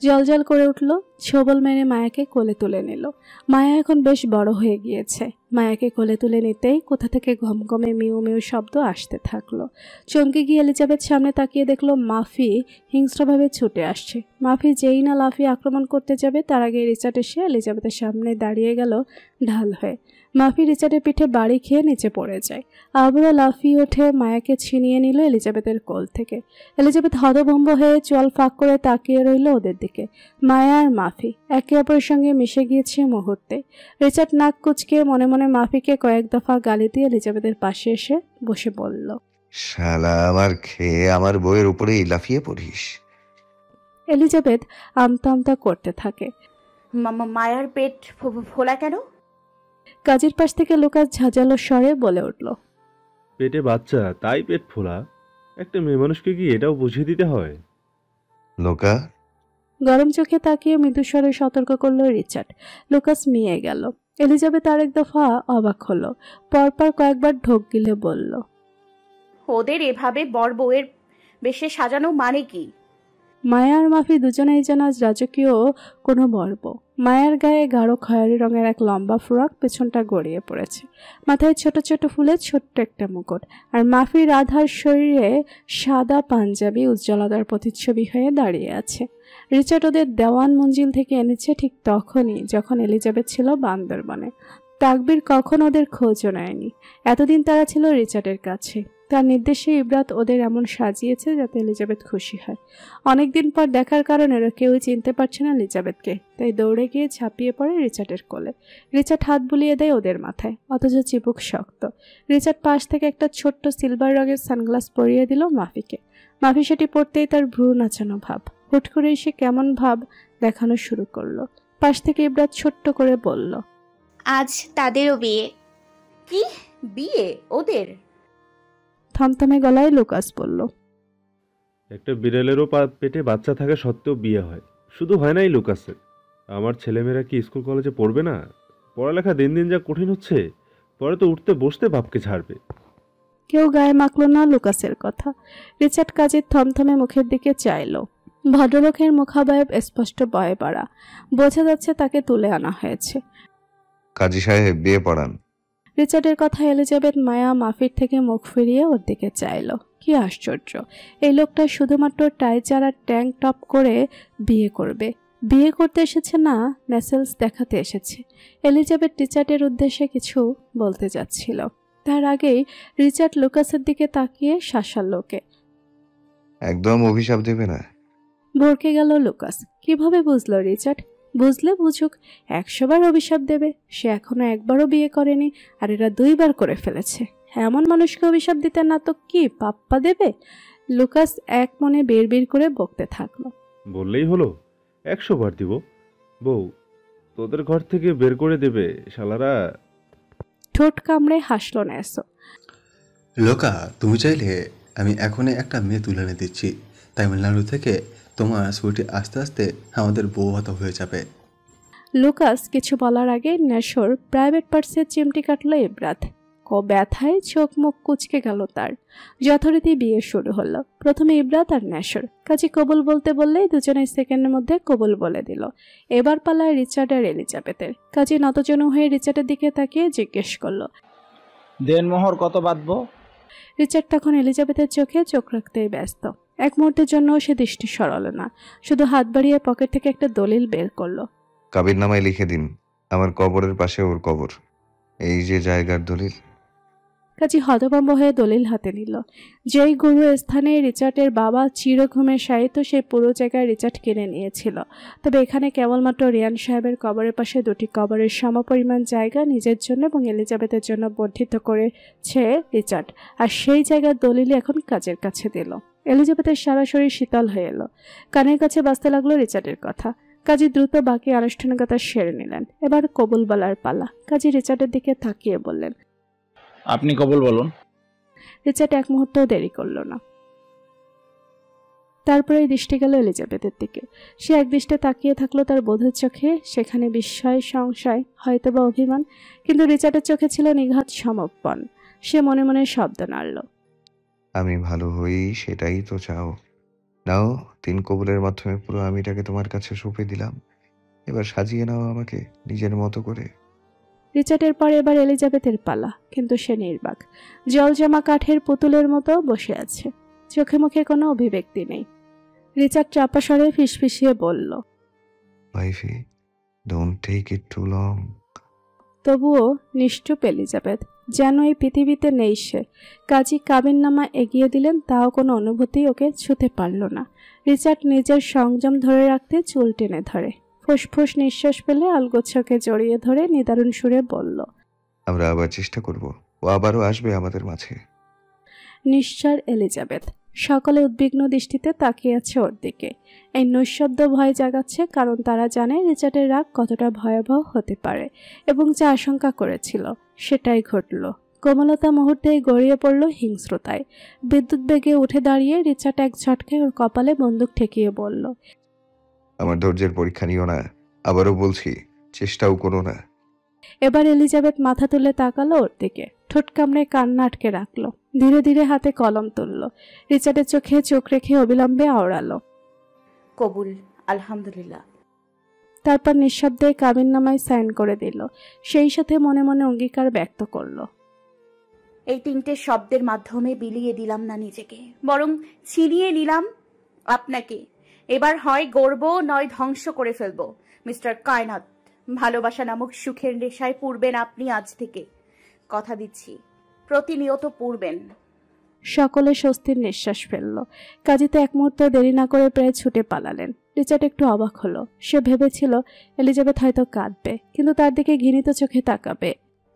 জলজল করে উঠল। ছবল মেরে মায়াকে কোলে তুলে নিল। মায়া এখন বেশ বড় হয়ে গিয়েছে। মায়াকে কোলে তুলে নিতেই কোথা থেকে ঘমঘমে মিউ মিউ শব্দ আসতে থাকলো। চমকে গিয়ে এলিজাবেথ সামনে তাকিয়ে দেখলো মাফি হিংস্রভাবে ছুটে আসছে। মাফি যেই না লাফিয়ে আক্রমণ করতে যাবে, তার আগে রিচার্ড এসে এলিজাবেথের সামনে দাঁড়িয়ে গেল ঢাল হয়ে। মাফি রিচার্ডের পিঠে বাড়ি খেয়ে নিচে পড়ে যায়। আবারও লাফিয়ে ওঠে মায়াকে ছিনিয়ে নিল এলিজাবেথের কোল থেকে। এলিজাবেথ হতভম্ব হয়ে চোয়াল ফাঁক করে তাকিয়ে রইল ওদের দিকে। মায়া আর মাফি একে অপরের সঙ্গে মিশে গিয়েছে মুহূর্তে। রিচার্ড নাক কুচকে মনে মনে মাফিকে কয়েক দফা গালি দিয়ে এলিজাবেথের পাশে এসে বসে বলল, শালা আমার খেয়ে আমার বইয়ের উপরেই লাফিয়ে পড়িস। এলিজাবেথ আমতা আমতা করতে থাকে। মায়ার পেট ফোলা কেন? কাজের পাশ থেকে লুকাস ঝাঁঝালো স্বরে বলে উঠল, পেটে বাচ্চা তাই পেট ফোলা। একটা মেয়ে মানুষকে কি এটাও বুঝিয়ে দিতে হয়? লোকা, গরম চোখে তাকিয়ে মৃদুস্বরে সতর্ক করলো রিচার্ড। লুকাস মিয়ে গেল। এলিজাবেথ আরেক দফা অবাক হলো। পরপর কয়েকবার ঢোক গিলে বলল, ওদের এভাবে বর বউয়ের বেশে সাজানো মানে কি? মায়া আর মাফি দুজনেই যেন আজ রাজকীয় কোনো পর্ব। মায়ার গায়ে গাঢ় খয়েরি রঙের এক লম্বা ফ্রক, পেছনটা গড়িয়ে পড়েছে। মাথায় ছোট ছোট ফুলের ছোট্ট একটা মুকুট। আর মাফি রাধার শরীরে সাদা পাঞ্জাবি উজ্জ্বলতার প্রতিচ্ছবি হয়ে দাঁড়িয়ে আছে। রিচার্ড ওদের দেওয়ান মঞ্জিল থেকে এনেছে ঠিক তখনই যখন এলিজাবেথ ছিল বান্দরবনে। তাকবীর কখন ওদের খোঁজও নেয়নি। এতদিন তারা ছিল রিচার্ডের কাছে। তার নির্দেশে ইব্রাত ওদের এমন সাজিয়েছে যাতে এলিজাবেথ খুশি হয়। অনেকদিন পর দেখার কারণে ওরা কেউই চিনতে পারছে না এলিজাবেথকে, তাই দৌড়ে গিয়ে ঝাঁপিয়ে পড়ে রিচার্ডের কোলে। রিচার্ড হাত বুলিয়ে দেয় ওদের মাথায়, অথচ চিবুক শক্ত। রিচার্ড পাশ থেকে একটা ছোট্ট সিলভার রঙের সানগ্লাস পরিয়ে দিল মাফিকে। মাফি সেটি পরতেই তার ভ্রু নাচানো ভাব। হুট করে এসে কেমন ভাব দেখানো শুরু করলো। পাশ থেকে ইব্রাত ছোট্ট করে বলল, আজ তাদেরও বিয়ে। কি বিয়ে ওদের? থমথমে গলায় লুকাস বলল, একটা বিড়ালেরও পেটে বাচ্চা থাকা সত্ত্বেও বিয়ে হয়। শুধু হয় নাই লুকাসের, আমার ছেলেমেয়েরা কি স্কুল কলেজে পড়বে না? পড়ালেখা দিন দিন যা কঠিন হচ্ছে, পরে তো উঠতে বসতে বাপকে ছাড়বে। কেউ গায়ে মাখল না লুকাসের কথা। রিচার্ড কাজের থমথমে মুখের দিকে চাইল। ভদ্রলোকের মুখাবয়ব স্পষ্ট ভয়ে পড়া। বোঝা যাচ্ছে তাকে তুলে আনা হয়েছে। কাজী সাহেব বিয়ে পড়ান। রিচার্ডের কথা এলিজাবেথ মায়া মাফির থেকে মুখ ফিরিয়ে ওর দিকে চাইল। কি আশ্চর্য, এই লোকটা শুধুমাত্র টাইচার আর ট্যাঙ্ক টপ করে বিয়ে করবে। বিয়ে করতে এসেছে না, মেসেলস দেখাতে এসেছে। এলিজাবেথ রিচার্ডের উদ্দেশ্যে কিছু বলতে যাচ্ছিল, তার আগেই রিচার্ড লুকাসের দিকে তাকিয়ে শাসাল লোকে। একদম অভিশাপ দেবে না। ভরকে গেল লুকাস। কিভাবে বুঝলো রিচার্ড? বুঝলে বুঝুক, 100 বার অভিশাপ দেবে। সে এখনো একবারও বিয়ে করেনি, আর এরা 2 বার করে ফেলেছে। এমন মানুষকে অভিশাপ দিতে না তো কি পাপ্পা দেবে? লুকাস এক মনে বের করে বকতে থাকলো। বললেই হলো, 100 বার দিব। বউ তোদের ঘর থেকে বের করে দেবে শালারা। ঠোঁট কামড়ে হাসলো ন্যাসো। লোকা, তুমি চাইলে আমি এখনই একটা মেয়ে তুলে এনে দিচ্ছি। তামিলনাড়ু থেকে তোমার ছুটি আস্তে আস্তে আমাদের বউ ভাতা হয়ে যাবে। লুকাস কিছু বলার আগে ন্যাসোর প্রাইভেট পার্সের চিমটি কাটলো ইব্রাত। ব্যথায় চোখ মুখ কুচকে গেল তার। যথারীতি বিয়ে শুরু হলো। প্রথমে ইব্রাত আর ন্যাসর। কাজী কবুল বলতে বললেই দুজনে সেকেন্ডের মধ্যে কবুল বলে দিল। এবার পালায় রিচার্ড আর এলিজাবেথের। কাজী নতজন হয়ে রিচার্ডের দিকে তাকিয়ে জিজ্ঞেস করলো, দেনমোহর কত বাঁধবো? রিচার্ড তখন এলিজাবেথের চোখে চোখ রাখতেই ব্যস্ত। এক মুহূর্তের জন্য সে দৃষ্টি সরালো না, শুধু হাত বাড়িয়ে পকেট থেকে একটা দলিল বের করলো। কাবির নামায় লিখে দিন, আমার কবরের পাশে ওর কবর। এই যে জায়গার দলিল। কাজী হতভম্ব হয়ে দলিল হাতে নিল। যেই গুরু স্থানে রিচার্ডের বাবা চিরঘুমের সাহিত্য, সেই পুরো জায়গায় রিচার্ড কিনে নিয়েছিল। তবে এখানে কেবলমাত্র রিয়ান সাহেবের কবরের পাশে 2টি কবরের সমপরিমাণ জায়গা নিজের জন্য এবং এলিজাবেথের জন্য বর্ধিত করেছে রিচার্ড। আর সেই জায়গার দলিলই এখন কাজের কাছে দিল। এলিজাবেথের সারা শরীর শীতল হয়ে এলো। কানের কাছে বাজতে লাগলো রিচার্ডের কথা। কাজী দ্রুত বাকি আনুষ্ঠানিকতা সেরে নিলেন। এবার কবুল বলার পালা। কাজী রিচার্ডের দিকে তাকিয়ে বললেন, আপনি কবুল বলুন। রিচার্ড এক মুহূর্তও দেরি করল না। তারপরে দৃষ্টি গেল এলিজাবেথের দিকে। সে এক দৃষ্টে তাকিয়ে থাকলো তার বোধের চোখে। সেখানে বিস্ময়, সংশয়, হয়তোবা অভিমান, কিন্তু রিচার্ডের চোখে ছিল নিঘাত সমর্পণ। সে মনে মনে শব্দ নাড়ল, আমি ভালো হই, সেটাই তো চাও। নাও, 3 কবুলের মাধ্যমে পুরো আমিটাকে তোমার কাছে সঁপে দিলাম। এবার সাজিয়ে নাও আমাকে নিজের মতো করে। রিচার্ডের পর এবার এলিজাবেথের পালা, কিন্তু সে নির্বাক, জলজমা কাঠের পুতুলের মতো বসে আছে। চোখে মুখে কোনো অভিব্যক্তি নেই। রিচার্ড চাপা স্বরে ফিসফিসিয়ে বলল, wifey, don't take it too long. তবুও নিশ্চুপ এলিজাবেথ, যেন এই পৃথিবীতে নেই সে। কাজী কাবিননামা এগিয়ে দিলেন, তাও কোনো অনুভূতি ওকে ছুঁতে পারল না। রিচার্ড নিজের সংযম ধরে রাখতে চুল টেনে ধরে। ফুসফুস নিঃশ্বাস ফেলে আলগোছাকে জড়িয়ে ধরে নিদারুণ সুরে বলল, আমরা আবার চেষ্টা করব, ও আবারও আসবে আমাদের মাঝে। নিশ্চর এলিজাবেথ সকলে উদ্বিগ্ন দৃষ্টিতে তাকিয়ে আছে ওর দিকে। এই নৈশব্দ ভয় জাগাচ্ছে, কারণ তারা জানে রিচার্ডের রাগ কতটা ভয়াবহ হতে পারে, এবং যা আশঙ্কা করেছিল সেটাই ঘটল। কোমলতা মুহূর্তেই গড়িয়ে পড়ল হিংস্রতায়। বিদ্যুৎ বেগে উঠে দাঁড়িয়ে রিচার্ড এক ঝটকায় ওর কপালে বন্দুক ঠেকিয়ে বলল, আমার ধৈর্যের পরীক্ষা নিও না, আবারও বলছি চেষ্টাও করো না। এবার এলিজাবেথ মাথা তুলে তাকালো ওর দিকে, ঠোঁট কামড়ে কান্না আটকে রাখলো, ধীরে ধীরে হাতে কলম তুললো, রিচার্ডের চোখে চোখ রেখে অবিলম্বে আওড়ালো। কবুল, আলহামদুলিল্লাহ। তারপর নিঃশব্দে কাবিননামায় সাইন করে দিল, সেই সাথে মনে মনে অঙ্গীকার ব্যক্ত করলো। এই 3টে শব্দের মাধ্যমে বিলিয়ে দিলাম না নিজেকে, বরং ছিনিয়ে নিলাম আপনাকে। এবার হয় গর্ব নয় ধ্বংস করে ফেলবো। মিস্টার কায়নাত, ভালোবাসা নামক সুখের নেশায় পূর্বেন আপনি আজ থেকে। কথা দিচ্ছি, প্রতিনিয়ত পূর্বেন। সকলে স্বস্তির নিঃশ্বাস ফেলল। কাজীতে এক মুহূর্ত দেরি না করে প্রায় ছুটে পালালেন। রিচার্ড একটু অবাক হলো। সে ভেবেছিল এলিজাবেথ হয়তো কাঁদবে, কিন্তু তার দিকে ঘৃণিত চোখে তাকাবে,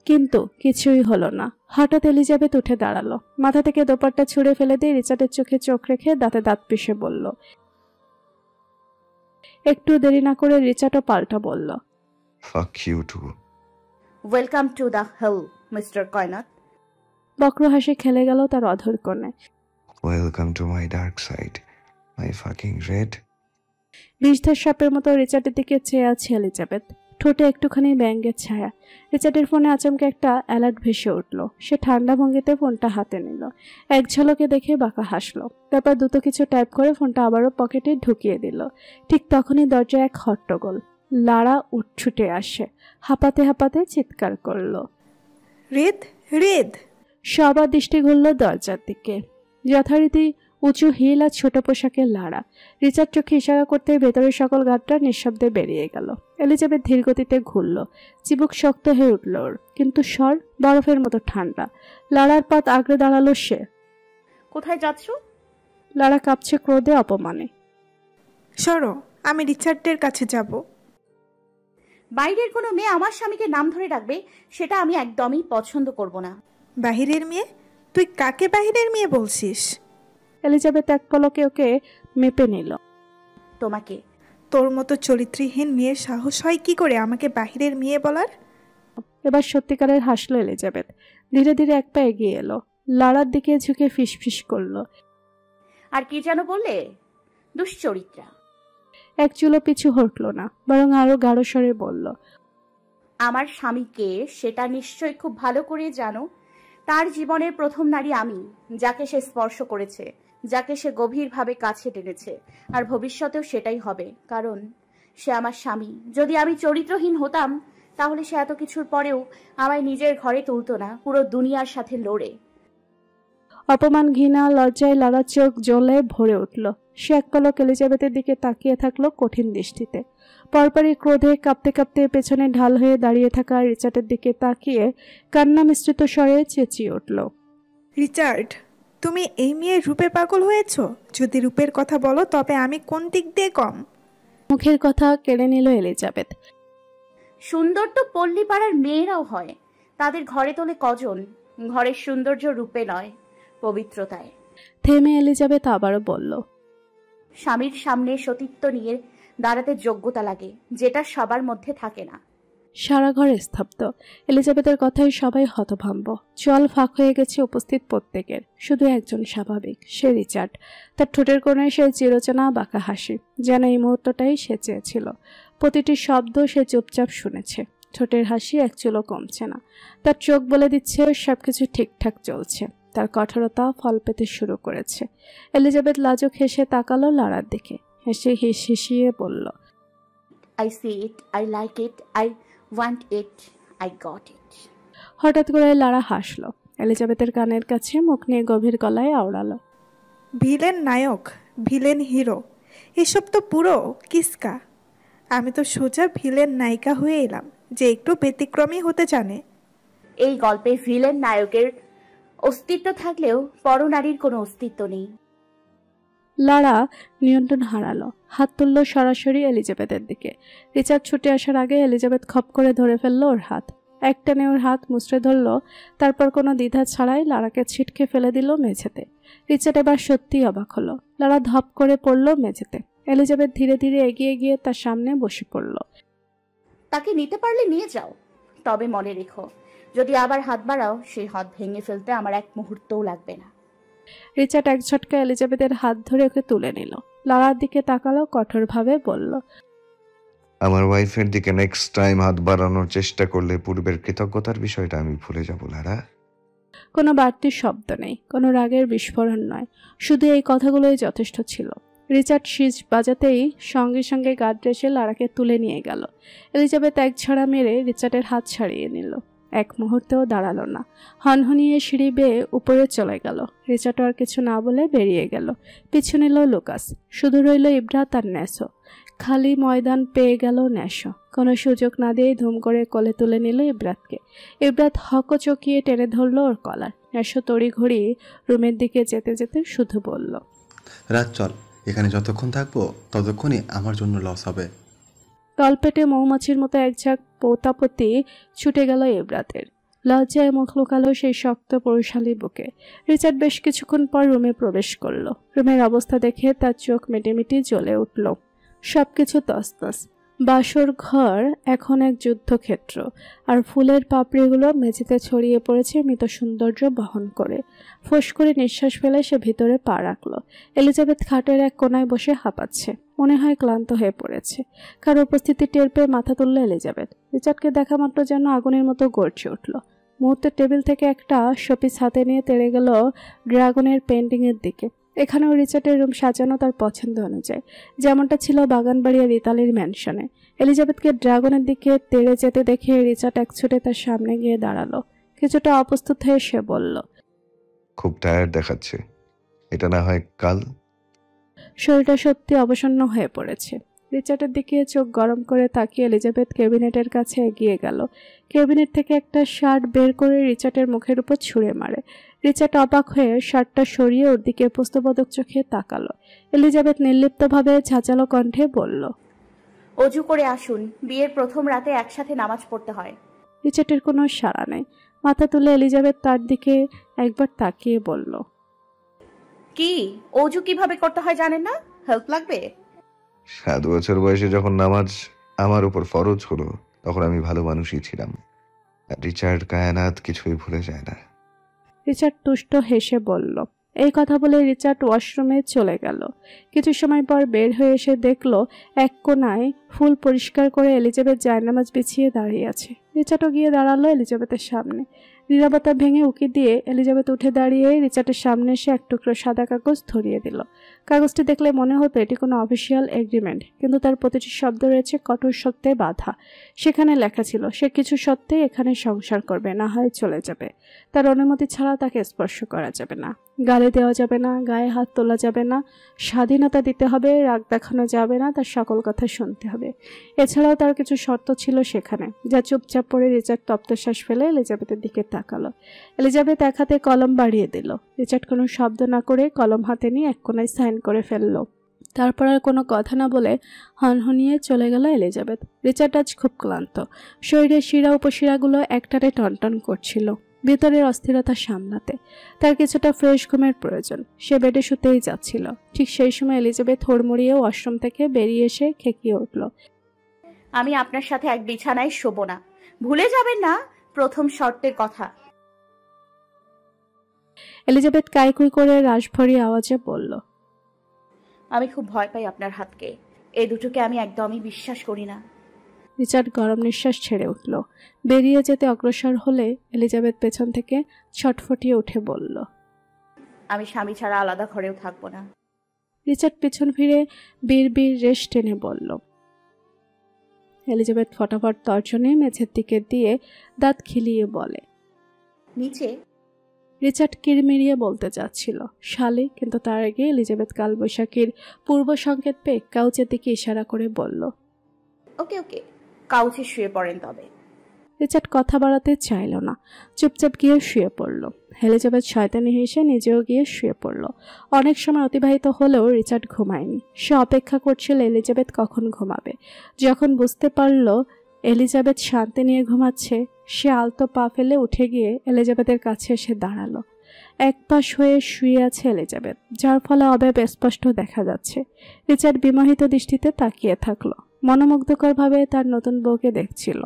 কিন্তু কিছুই হলো না। হঠাৎ এলিজাবেথ উঠে দাঁড়ালো, মাথা থেকে দোপাট্টা ছুঁড়ে ফেলে দিয়ে রিচার্ডের চোখে চোখ রেখে দাঁতে দাঁত পিষে বলল। একটু দেরি না করে রিচার্ডও পাল্টা বলল, fuck you too. Welcome to the hell, mister Kaynat. বক্র হাসি খেলে গেল তার অধর কোণে। Welcome to my dark side, my fucking Red. বিষধর সাপের মতো রিচার্ডের দিকে চেয়ে আছে এলিজাবেথ, ঠোঁটে একটুখানি ব্যঙ্গের ছায়া। রিচার্ডের ফোনে আচমকে একটা অ্যালার্ট ভেসে উঠল। সে ঠান্ডা ভঙ্গিতে ফোনটা হাতে নিল, এক ঝলকে দেখে বাঁকা হাসলো, তারপর দ্রুত কিছু টাইপ করে ফোনটা আবারও পকেটে ঢুকিয়ে দিল। ঠিক তখনই দরজায় এক হট্টগোল। লারা ছুটে আসে, হাঁপাতে হাঁপাতে চিৎকার করলো, রেদ, রেদ! সবার দৃষ্টি ঘুরল দরজার দিকে। যথারীতি উঁচু হিল আর ছোট পোশাকের লাড়া। রিচার্ড চোখে ইশারা করতে ভেতরের সকল গাঁটটা নিঃশব্দে বেরিয়ে গেল। এলিজাবেথ ধীর গতিতে ঘুরল, চিবুক শক্ত হয়ে উঠল ওর, কিন্তু স্বর বরফের মতো ঠান্ডা। লাড়ার পাত আগড়ে দাঁড়ালো সে। কোথায় যাচ্ছ? লাড়া কাঁপছে ক্রোধে, অপমানে। সরো, আমি রিচার্ডের কাছে যাব। বাইরের কোনো মেয়ে আমার স্বামীকে নাম ধরে ডাকবে, সেটা আমি একদমই পছন্দ করব না। বাহিরের মেয়ে? তুই কাকে বাহিরের মেয়ে বলছিস? এলিজাবেথ এক পলকে ওকে মেপে নিল। তোমাকে। তোর মতো চরিত্রহীন মেয়ের সাহস হয় কি করে আমাকে বাহিরের মেয়ে বলার? এবার সত্যিকারের হাসলো এলিজাবেথ, ধীরে ধীরে এক পা এগিয়ে এলো, লাড়ার দিকে ঝুঁকে ফিসফিস করলো। আর কি যেন বললে? দুশ্চরিত্রা। এক চুলো পিছু হটল না, বরং আরো গাঢ় স্বরে বলল, আমার স্বামীকে সেটা নিশ্চয়ই খুব ভালো করে জানো। তার জীবনের প্রথম নারী আমি, যাকে সে স্পর্শ করেছে, যাকে সে গভীরভাবে কাছে টেনেছে, আর ভবিষ্যতেও সেটাই হবে, কারণ সে আমার স্বামী। যদি আমি চরিত্রহীন হতাম, তাহলে সে এত কিছুর পরেও আমায় নিজের ঘরে তুলতো না, পুরো দুনিয়ার সাথে লড়ে। অপমান, ঘৃণা, লজ্জায় লাড়ার চোখ জ্বলে ভরে উঠল। সে এক পলক এলিজাবেথের দিকে তাকিয়ে থাকলো কঠিন দৃষ্টিতে। পরপরই ক্রোধে কাঁপতে কাঁপতে পেছনে ঢাল হয়ে দাঁড়িয়ে থাকা রিচার্ডের দিকে তাকিয়ে কান্না মিশ্রিত স্বরে চেঁচিয়ে উঠল, রিচার্ড, তুমি এই মেয়ের রূপে পাগল হয়েছ? যদি রূপের কথা বলো তবে আমি কোন দিক দিয়ে কম? মুখের কথা কেড়ে নিল এলিজাবেথ। সুন্দর তো পল্লীপাড়ার মেয়েরাও হয়, তাদের ঘরে তোলে কজন? ঘরের সৌন্দর্য রূপে নয়, পবিত্রতায়। থেমে এলিজাবেথ আবারও বলল, স্বামীর সামনে সতীত্ব নিয়ে দাঁড়াতে যোগ্যতা লাগে, যেটা সবার মধ্যে থাকে না। সারা ঘর স্তব্ধ। এলিজাবেথের কথায় সবাই হতভম্ব। জল ফাঁক হয়ে গেছে উপস্থিত প্রত্যেকের, শুধু একজন স্বাভাবিক, সে রিচার্ড। তার ঠোঁটের কোণে সে চিরচেনা বাঁকা হাসি, যেন এই মুহূর্তটাই সে চেয়েছিল। প্রতিটি শব্দ সে চুপচাপ শুনেছে। ঠোঁটের হাসি এক চুলও কমছে না। তার চোখ বলে দিচ্ছে সবকিছু ঠিকঠাক চলছে। তার কঠোরতা ফল পেতে শুরু করেছে। এলিজাবেথ লাজুক হেসে তাকালো লাড়ার দিকে, হেসে হিসিয়ে বলল, I see it, I like it, I want it, I got it. হঠাৎ করে লাড়া হাসলো। এলিজাবেথের কানের কাছে মুখ নিয়ে গভীর গলায় আওড়ালো, ভিলেন নায়ক, ভিলেন হিরো, এসব তো পুরো কিসকা। আমি তো সোজা ভিলেন নায়িকা হয়ে এলাম, যে একটু ব্যতিক্রমী হতে জানে। এই গল্পে ভিলেন নায়কের অস্তিত্ব থাকলেও পরনারীর কোনো অস্তিত্ব নেই। লাড়া নিয়ন্ত্রণ হারালো, হাত তুলল সরাসরি এলিজাবেথের দিকে। রিচার্ড ছুটে আসার আগে এলিজাবেথ খপ করে ধরে ফেললো ওর হাত, একটানে ওর হাত মুচড়ে ধরলো, তারপর কোনো দ্বিধা ছাড়াই লাড়াকে ছিটকে ফেলে দিল মেঝেতে। রিচার্ড এবার সত্যিই অবাক হলো। লাড়া ধপ করে পড়ল মেঝেতে। এলিজাবেথ ধীরে ধীরে এগিয়ে গিয়ে তার সামনে বসে পড়ল। তাকে নিতে পারলে নিয়ে যাও, তবে মনে রেখো, যদি আবার হাত বাড়াও, সেই হাত ভেঙে ফেলতে আমার এক মুহূর্তও লাগবে না। রিচার্ড এক ঝটকা এলিজাবেথের হাত ধরে ওকে তুলে নিল। লারার দিকে তাকালো, কঠোরভাবে বলল, আমার ওয়াইফের দিকে নেক্সট টাইম হাত বাড়ানোর চেষ্টা করলে পূর্বের কৃতজ্ঞতার বিষয়টা আমি ভুলে যাব লারা। কোনো বাড়তি শব্দ নেই, কোনো রাগের বিস্ফোরণ নয়, শুধু এই কথাগুলোই যথেষ্ট ছিল। রিচার্ড সিজ বাজাতেই সঙ্গে সঙ্গে গার্ড এসে লারাকে তুলে নিয়ে গেল। এলিজাবেথ এক ঝাড়া মেরে রিচার্ডের হাত ছাড়িয়ে নিল। এক মুহূর্তেও দাঁড়ালো না, হনহনিয়ে সিঁড়ি বেয়ে উপরে চলে গেল। রিচার্ড আর কিছু না বলে বেরিয়ে গেল। পিছু নিল লুকাস, শুধু রইল ইব্রাত আর ন্যাসো। খালি ময়দান পেয়ে গেল ন্যাসো। কোনো সুযোগ না দিয়েই ধুম করে কোলে তুলে নিল ইব্রাতকে। ইব্রাত হকচকিয়ে টেনে ধরল ওর কলার। ন্যাসো তড়িঘড়ি রুমের দিকে যেতে যেতে শুধু বলল, রাত চল, এখানে যতক্ষণ থাকবো ততক্ষণই আমার জন্য লস হবে। তলপেটে মৌমাছির মতো এক ঝাঁক পৌতাপতি ছুটে গেল ইব্রাতের। লজ্জায় মুখ লুকালো সেই শক্ত পুরুষালী বুকে। রিচার্ড বেশ কিছুক্ষণ পর রুমে প্রবেশ করল। রুমের অবস্থা দেখে তার চোখ মিটিমিটি জ্বলে উঠল। সবকিছু তছনছ। বাসর ঘর এখন এক যুদ্ধক্ষেত্র, আর ফুলের পাপড়িগুলো মেঝেতে ছড়িয়ে পড়েছে মৃত সৌন্দর্য বহন করে। ফোঁস করে নিঃশ্বাস ফেলে সে ভিতরে পা রাখল। এলিজাবেথ খাটের এক কোনায় বসে হাঁপাচ্ছে, মনে হয় ক্লান্ত হয়ে পড়েছে। কারো উপস্থিতি টের পেয়ে মাথা তুলল এলিজাবেথ। রিচার্ডকে দেখা মাত্র যেন আগুনের মতো গর্জে উঠল। মুহূর্তে টেবিল থেকে একটা শোপিস হাতে নিয়ে তেড়ে গেল ড্রাগনের পেন্টিংয়ের দিকে। এখানেও রিচার্ডের রুম সাজানো তার পছন্দ অনুযায়ী, যেমনটা ছিল বাগানবাড়িয়া ইতালির ম্যানশনে। এলিজাবেথকে ড্রাগনের দিকে তেড়ে যেতে দেখে রিচার্ড এক ছুটে তার সামনে গিয়ে দাঁড়ালো। কিছুটা অপ্রস্তুত হয়ে সে বলল, খুব টায়ার্ড দেখাচ্ছে, এটা না হয় কাল। শরীরটা সত্যি অবসন্ন হয়ে পড়েছে। রিচার্ডের দিকে চোখ গরম করে তাকিয়ে এলিজাবেথ ক্যাবিনেটের কাছে এগিয়ে গেল। ক্যাবিনেট থেকে একটা শার্ট বের করে রিচার্ডের মুখের উপর ছুঁড়ে মারে। রিচার্ড অবাক হয়ে শার্টটা সরিয়ে ওর দিকে প্রশ্নবোধক চোখে তাকালো। এলিজাবেথ নির্লিপ্তভাবে ঝাঁঝালো কণ্ঠে বলল, অজু করে আসুন, বিয়ের প্রথম রাতে একসাথে নামাজ পড়তে হয়। রিচার্ডের কোনো সাড়া নেই। মাথা তুলে এলিজাবেথ তার দিকে একবার তাকিয়ে বলল, কি অজু কিভাবে করতে হয় জানেন না? হেল্প লাগবে? 7 বছর বয়সে যখন নামাজ আমার উপর ফরজ হলো তখন আমি ভালো মানুষই ছিলাম। আর রিচার্ড কায়নাত কিছুই ভুলে যায় না। রিচার্ড তুষ্ট হেসে বলল। এই কথা বলে রিচার্ড ওয়াশরুমে চলে গেল। কিছু সময় পর বের হয়ে এসে দেখলো এক কোনায় ফুল পরিষ্কার করে এলিজাবেথ জায়নামাজ বিছিয়ে দাঁড়িয়ে আছে। রিচার্ডও গিয়ে দাঁড়ালো এলিজাবেথের সামনে। নীরবতা ভেঙে উকি দিয়ে এলিজাবেথ উঠে দাঁড়িয়ে রিচার্ডের সামনে এসে এক টুকরো সাদা কাগজ ধরিয়ে দিল। কাগজটি দেখলে মনে হতো এটি কোনো অফিসিয়াল এগ্রিমেন্ট, কিন্তু তার প্রতিটি শব্দ রয়েছে কঠোর সত্যে বাঁধা। সেখানে লেখা ছিল সে কিছু সত্ত্বেই এখানে সংসার করবে, না হয় চলে যাবে। তার অনুমতি ছাড়া তাকে স্পর্শ করা যাবে না, গালি দেওয়া যাবে না, গায়ে হাত তোলা যাবে না, স্বাধীনতা দিতে হবে, রাগ দেখানো যাবে না, তার সকল কথা শুনতে হবে। এছাড়াও তার কিছু শর্ত ছিল সেখানে, যা চুপচাপ পড়ে রিচার্ড তপ্তশ্বাস ফেলে এলিজাবেথের দিকে তাকালো। এলিজাবেথ এক হাতে কলম বাড়িয়ে দিল। রিচার্ড কোনো শব্দ না করে কলম হাতে নিয়ে এক কোনায় সাইন করে ফেললো। তারপর আর কোনো কথা না বলে হনহনিয়ে চলে গেল এলিজাবেথ। রিচার্ড আজ খুব ক্লান্ত। শরীরের শিরা উপশিরাগুলো একটারে টনটন করছিল ভিতরের অস্থিরতা সামলাতে। তার কিছুটা ফ্রেশ ঘুমের প্রয়োজন। সে বেডে শুতেই যাচ্ছিল। ঠিক সেই সময় এলিজাবেথ হুড়মুড়িয়ে ওয়াশরুম থেকে বেরিয়ে এসে খেকিয়ে উঠল, আমি আপনার সাথে এক বিছানায় শোবো না। ভুলে যাবেন না প্রথম শর্তের কথা। এলিজাবেথ কাইকুই করে রাশভরি আওয়াজে বলল, আমি খুব ভয় পাই আপনার হাতকে। এই দুটোকে আমি একদমই বিশ্বাস করি না। রিচার্ড গরম নিঃশ্বাস ছেড়ে উঠল। বেরিয়ে যেতে অগ্রসর হলে এলিজাবেথ পেছন থেকে ছটফটিয়ে উঠে বলল, আমি স্বামী ছাড়া আলাদা ঘরেও থাকবো না। রিচার্ড পেছন ফিরে বিড়বিড় রেশ টেনে বলল। এলিজাবেথ ফটাফট তর্জনে মেঝের দিকে দিয়ে দাঁত খিলিয়ে বলে, নিচে। রিচার্ড কিরমিরিয়ে বলতে যাচ্ছিল শালি, কিন্তু তার আগে এলিজাবেথ কালবৈশাখীর পূর্ব সংকেত পেয়ে কাউচের দিকে ইশারা করে বলল, ওকে ওকে, কাউচে শুয়ে পড়েন তবে। রিচার্ড কথা বাড়াতে চাইল না, চুপচাপ গিয়ে শুয়ে পড়ল। এলিজাবেথ শয়তানি হেসে নিজেও গিয়ে শুয়ে পড়ল। অনেক সময় অতিবাহিত হলেও রিচার্ড ঘুমায়নি। সে অপেক্ষা করছিল এলিজাবেথ কখন ঘুমাবে। যখন বুঝতে পারল এলিজাবেথ শান্তি নিয়ে ঘুমাচ্ছে, সে আলতো পা ফেলে উঠে গিয়ে এলিজাবেথের কাছে এসে দাঁড়ালো। এক পাশ হয়ে শুয়ে আছে এলিজাবেথ, যার ফলে অবয়ব স্পষ্ট দেখা যাচ্ছে। রিচার্ড বিমোহিত দৃষ্টিতে তাকিয়ে থাকলো। মনোমুগ্ধকরভাবে তার নতুন বউকে দেখছিল,